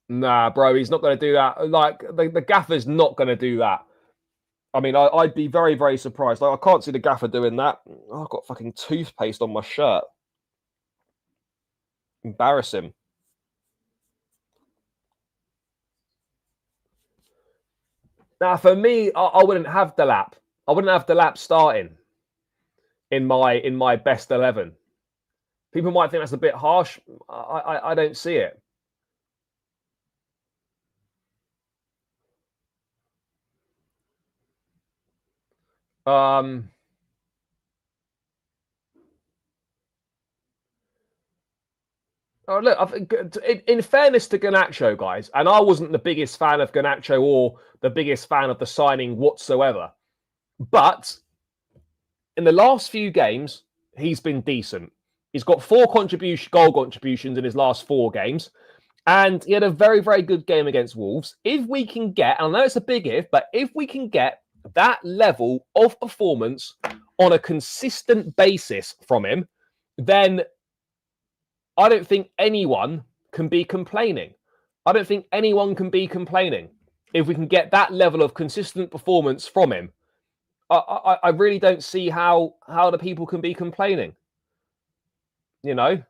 Nah, bro, he's not going to do that. Like, the gaffer's not going to do that. I mean, I'd be very, very surprised. Like, I can't see the gaffer doing that. Oh, I've got fucking toothpaste on my shirt. Embarrassing. Now, for me, I wouldn't have the lap. I wouldn't have the lap starting in my best 11. People might think that's a bit harsh. I don't see it. Oh, look, I think, in fairness to Garnacho, guys, and I wasn't the biggest fan of Garnacho or the biggest fan of the signing whatsoever, but in the last few games, he's been decent. He's got 4 goal contributions in his last 4 games, and he had a very, very good game against Wolves. If we can get, and I know it's a big if, but if we can get that level of performance on a consistent basis from him, then I don't think anyone can be complaining. I don't think anyone can be complaining if we can get that level of consistent performance from him. I really don't see how the people can be complaining. You know,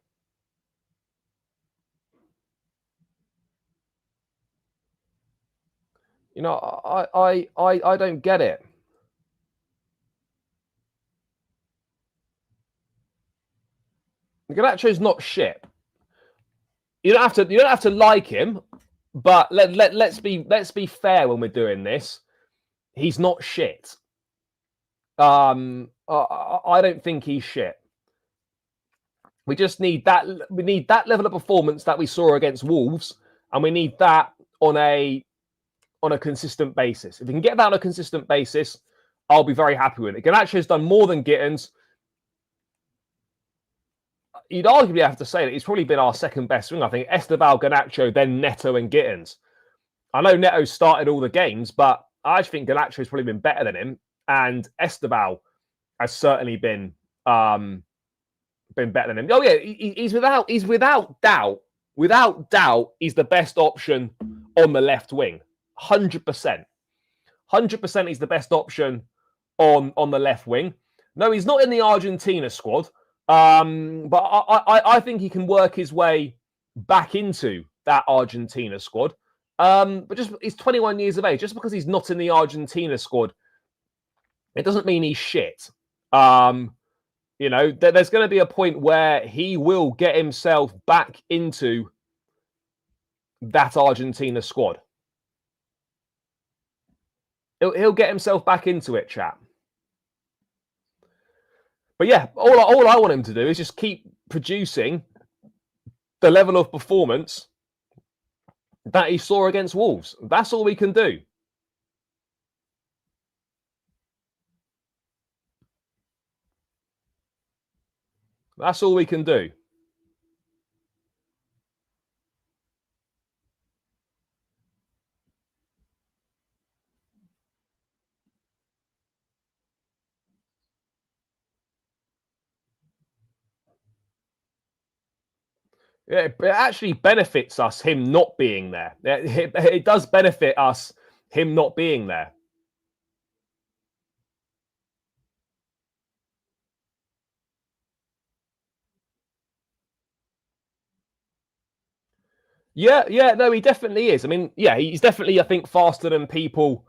I don't get it. Garnacho's not shit. You don't have to like him, but let's be fair when we're doing this. He's not shit. I don't think he's shit. We just need that. We need that level of performance that we saw against Wolves, and we need that on a consistent basis. If we can get that on a consistent basis, I'll be very happy with it. Garnacho's done more than Gittins. You'd arguably have to say that he's probably been our second best winger. I think Esteval, Garnacho, then Neto and Gittins. I know Neto started all the games, but I actually think Garnacho's probably been better than him, and Esteval has certainly been better than him. Oh yeah, he's without doubt, he's the best option on the left wing. 100%. 100% he's the best option on the left wing. No, he's not in the Argentina squad. But I think he can work his way back into that Argentina squad. But just he's 21 years of age. Just because he's not in the Argentina squad, it doesn't mean he's shit. You know, there's going to be a point where he will get himself back into that Argentina squad. He'll get himself back into it, chap. But yeah, all I want him to do is just keep producing the level of performance that he saw against Wolves. That's all we can do. That's all we can do. Yeah, it actually benefits us, him not being there. It does benefit us, him not being there. Yeah, no, he definitely is. I mean, yeah, he's definitely, I think, faster than people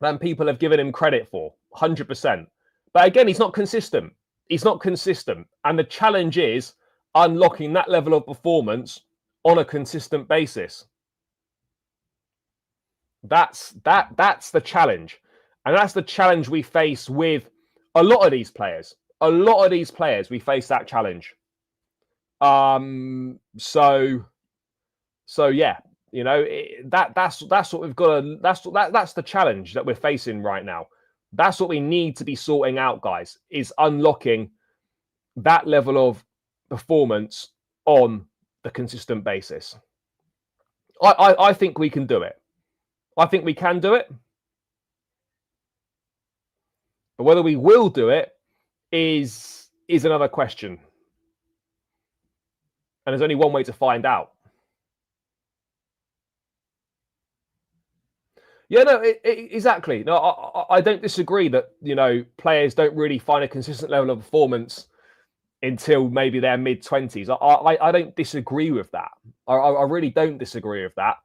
have given him credit for, 100%. But again, he's not consistent. He's not consistent, and the challenge is unlocking that level of performance on a consistent basis. That's the challenge, and that's the challenge we face with a lot of these players. A lot of these players, we face that challenge. So yeah, you know, that's what we've got to. That's the challenge that we're facing right now. That's what we need to be sorting out, guys. Is unlocking that level of performance on the consistent basis. I think we can do it. I think we can do it. But whether we will do it is another question. And there's only one way to find out. Yeah, no, exactly. No, I don't disagree that, you know, players don't really find a consistent level of performance until maybe their mid-20s. I don't disagree with that. I really don't disagree with that.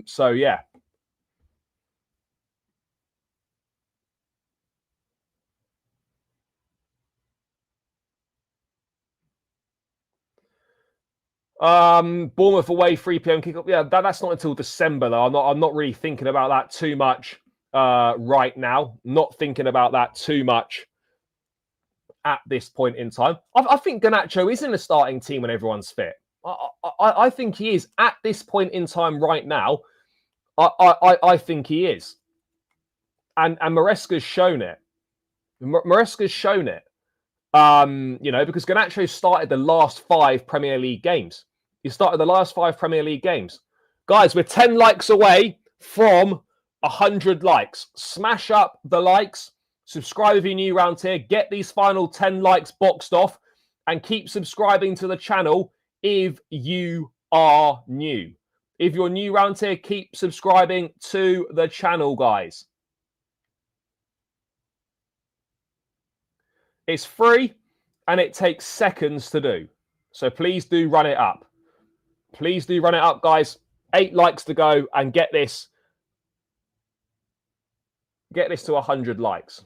So, yeah. Bournemouth away, 3 p.m. kickoff. Yeah, that's not until December though. I'm not really thinking about that too much right now. Not thinking about that too much at this point in time. I think Garnacho is in the starting team when everyone's fit. I think he is at this point in time right now. I think he is, and Maresca's shown it. Maresca's shown it. You know, because Garnacho started the last 5 Premier League games. He started the last 5 Premier League games. Guys, we're 10 likes away from 100 likes. Smash up the likes. Subscribe if you're new around here. Get these final 10 likes boxed off. And keep subscribing to the channel if you are new. If you're new around here, keep subscribing to the channel, guys. It's free and it takes seconds to do. So please do run it up. Please do run it up, guys. 8 likes to go and get this to 100 likes.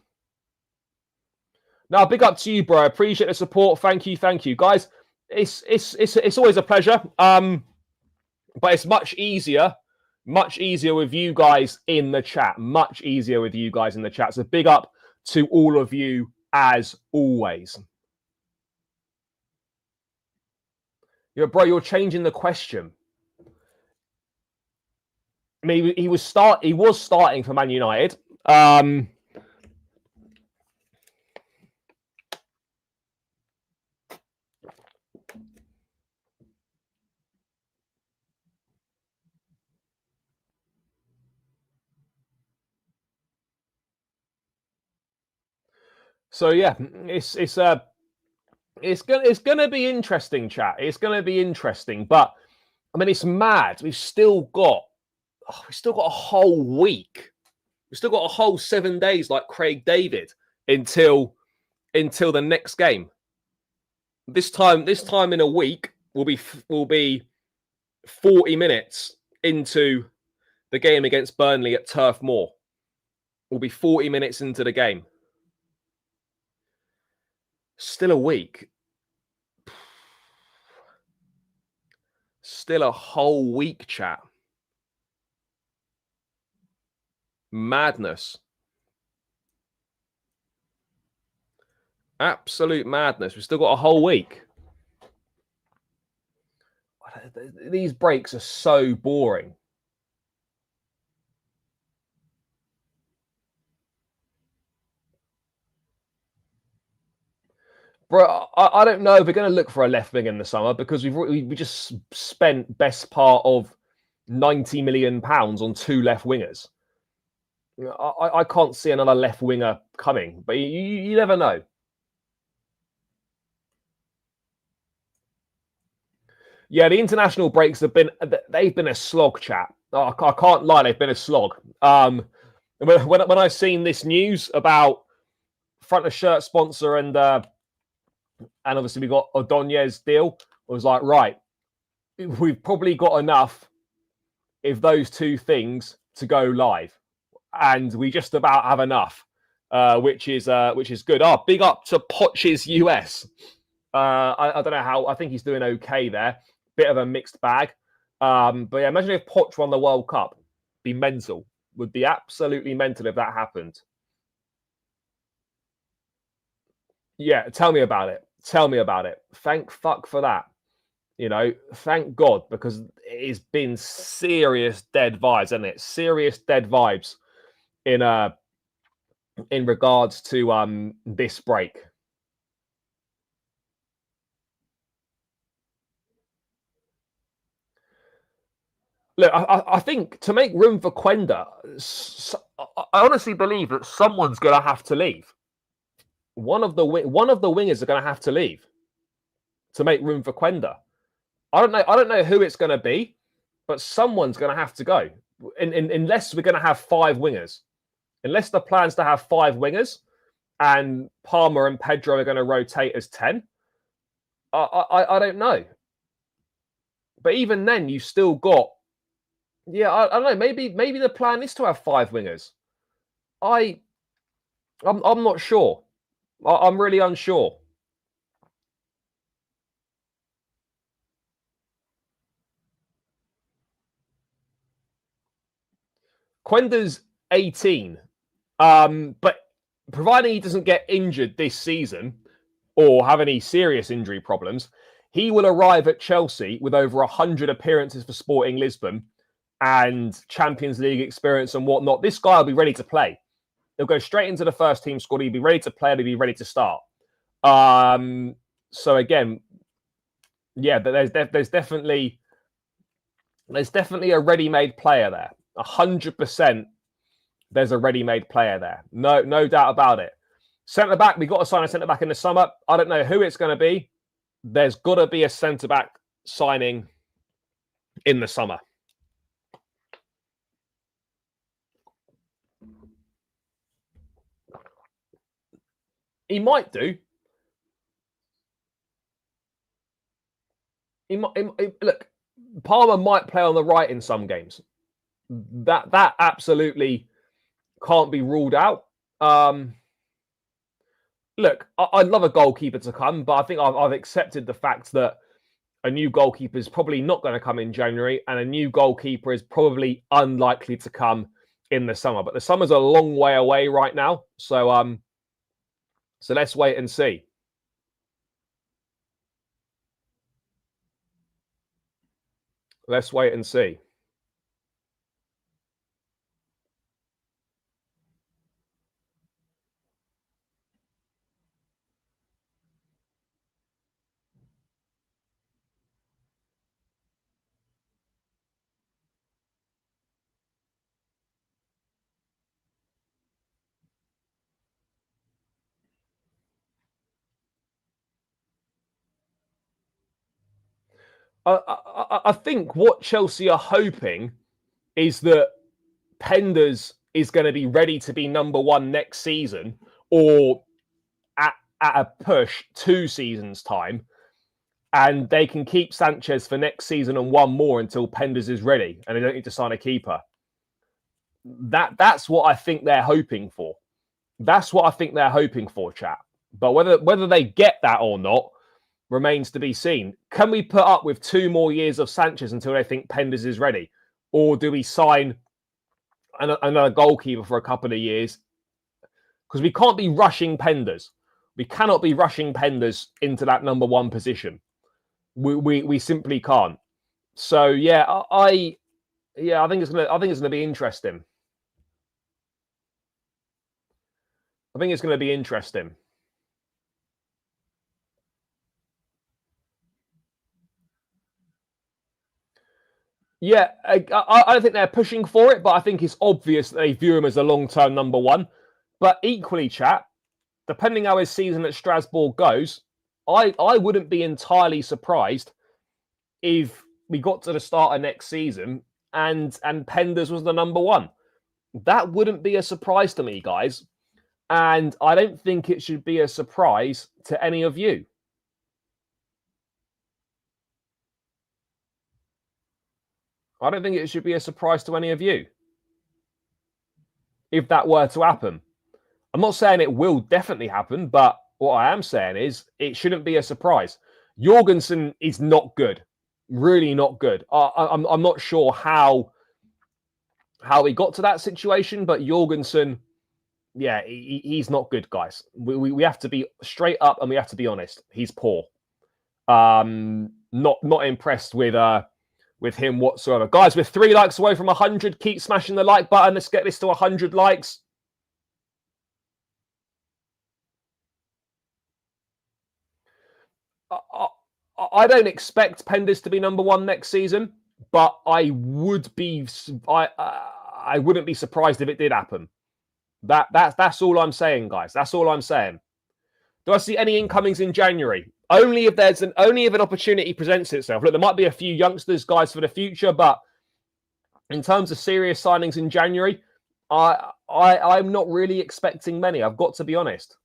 Now, big up to you, bro. I appreciate the support. Thank you, guys. It's always a pleasure. But it's much easier with you guys in the chat. Much easier with you guys in the chat. So big up to all of you as always. Yeah, bro, you're changing the question. I mean, he was starting for Man United. So yeah, it's gonna be interesting, chat. It's gonna be interesting, but I mean, it's mad. We've still got a whole week. We've still got a whole 7 days, like Craig David, until the next game. This time in a week will be 40 minutes into the game against Burnley at Turf Moor. We'll be 40 minutes into the game. Still a week. Still a whole week, chat. Madness. Absolute madness. We've still got a whole week. These breaks are so boring. Bro, I don't know if we're going to look for a left wing in the summer because we just spent best part of £90 million on 2 left wingers. I can't see another left winger coming, but you never know. Yeah, the international breaks they've been a slog, chat. I can't lie, they've been a slog. When I seen this news about front of shirt sponsor and obviously we got Ordonez deal, I was like, right, we've probably got enough of those two things to go live, and we just about have enough, which is good. Big up to Poch's US. I don't know how. I think he's doing okay there. Bit of a mixed bag. But yeah, imagine if Poch won the World Cup. Be mental. Would be absolutely mental if that happened. Yeah, tell me about it. Tell me about it. Thank fuck for that. Thank God, because it's been serious dead vibes, isn't it? Serious dead vibes in regards to this break. Look, I think to make room for Quenda, I honestly believe that someone's going to have to leave. One of the wingers are going to have to leave to make room for Quenda. I don't know who it's going to be, but someone's going to have to go. Unless we're going to have 5 wingers. Unless the plan's to have 5 wingers and Palmer and Pedro are going to rotate as 10. I don't know. But even then, you still got... Yeah, I don't know. Maybe the plan is to have 5 wingers. I'm not sure. I'm really unsure. Quenda's 18, but providing he doesn't get injured this season or have any serious injury problems, he will arrive at Chelsea with over 100 appearances for Sporting Lisbon and Champions League experience and whatnot. This guy will be ready to play. He'll go straight into the first team squad. He'll be ready to play. He'll be ready to start. So again, yeah, there's definitely a ready-made player there. 100%. There's a ready-made player there. No doubt about it. Centre-back, we've got to sign a centre-back in the summer. I don't know who it's going to be. There's got to be a centre-back signing in the summer. He might do. Look, Palmer might play on the right in some games. That absolutely can't be ruled out. Look, I'd love a goalkeeper to come, but I think I've accepted the fact that a new goalkeeper is probably not going to come in January, and a new goalkeeper is probably unlikely to come in the summer. But the summer's a long way away right now, so let's wait and see. Let's wait and see. I think what Chelsea are hoping is that Penders is going to be ready to be number 1 next season, or at a push 2 seasons' time, and they can keep Sanchez for next season and 1 more until Penders is ready, and they don't need to sign a keeper. That's what I think they're hoping for. That's what I think they're hoping for, chat. But whether they get that or not remains to be seen. Can we put up with 2 more years of Sanchez until they think Penders is ready? Or do we sign another goalkeeper for a couple of years? Because we can't be rushing Penders. We cannot be rushing Penders into that number 1 position. We simply can't. So yeah, I think it's gonna be interesting. I think it's going to be interesting. Yeah, I don't think they're pushing for it, but I think it's obvious that they view him as a long-term number 1. But equally, chat, depending how his season at Strasbourg goes, I wouldn't be entirely surprised if we got to the start of next season and Penders was the number 1. That wouldn't be a surprise to me, guys. And I don't think it should be a surprise to any of you. I don't think it should be a surprise to any of you if that were to happen. I'm not saying it will definitely happen, but what I am saying is it shouldn't be a surprise. Jorgensen is not good, really not good. I'm not sure how he got to that situation, but Jorgensen, yeah, he's not good, guys. We have to be straight up and we have to be honest. He's poor. Not impressed with him whatsoever. Guys, we're 3 likes away from 100. Keep smashing the like button. Let's get this to 100 likes. I don't expect Penders to be number 1 next season, but I wouldn't be surprised if it did happen. That's all I'm saying, guys. That's all I'm saying. Do I see any incomings in January? Only if an opportunity presents itself. Look, there might be a few youngsters, guys, for the future, but in terms of serious signings in January, I'm not really expecting many. I've got to be honest.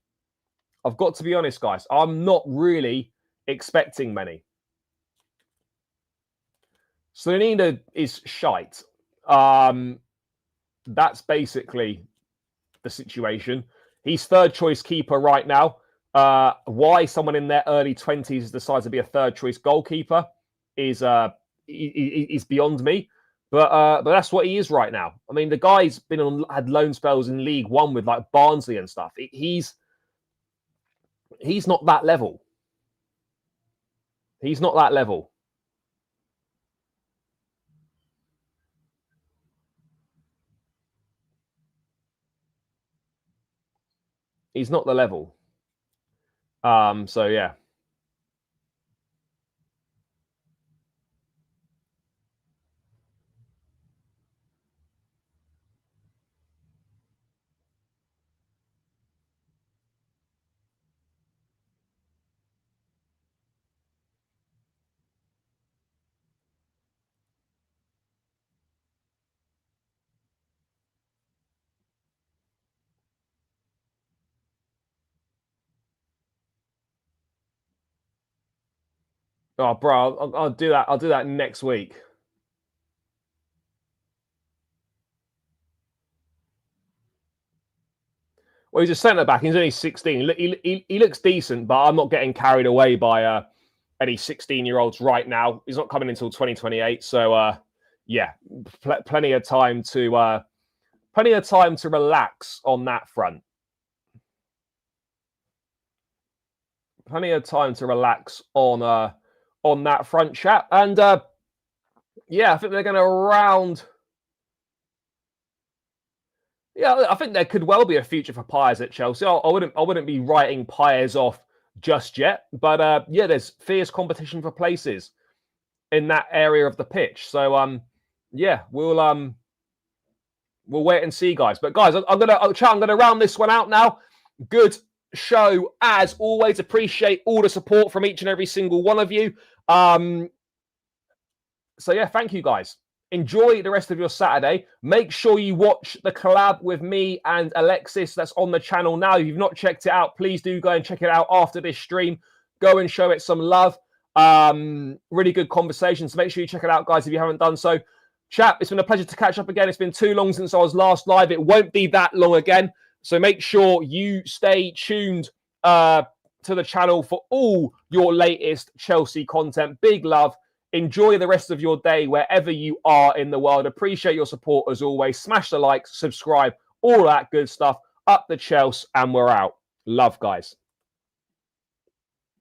Guys. I'm not really expecting many. Slonina is shite. That's basically the situation. He's third choice keeper right now. Why someone in their early 20s decides to be a third choice goalkeeper is beyond me. But that's what he is right now. I mean, the guy's had loan spells in League One with like Barnsley and stuff. He's not that level. He's not that level. He's not the level. So yeah. Oh, bro, I'll do that. I'll do that next week. Well, he's a centre back. He's only 16. He looks decent, but I'm not getting carried away by any 16-year-olds right now. He's not coming until 2028. So yeah, plenty of time to relax on that front. Plenty of time to relax on that front, chat. And yeah, I think they're going to round. Yeah, I think there could well be a future for Pires at Chelsea. I wouldn't be writing Pires off just yet, but yeah, there's fierce competition for places in that area of the pitch. So yeah, we'll wait and see, guys. But guys, I'm gonna round this one out now. Good show as always. Appreciate all the support from each and every single one of you. So yeah, thank you, guys. Enjoy the rest of your Saturday. Make sure you watch the collab with me and Alexis that's on the channel now. If you've not checked it out, please do go and check it out after this stream. Go and show it some love. Really good conversation. So make sure you check it out, guys, if you haven't done so. Chat, it's been a pleasure to catch up again. It's been too long since I was last live. It won't be that long again. So make sure you stay tuned to the channel for all your latest Chelsea content. Big love. Enjoy the rest of your day wherever you are in the world. Appreciate your support as always. Smash the like, subscribe, all that good stuff. Up the Chelsea, and we're out. Love, guys.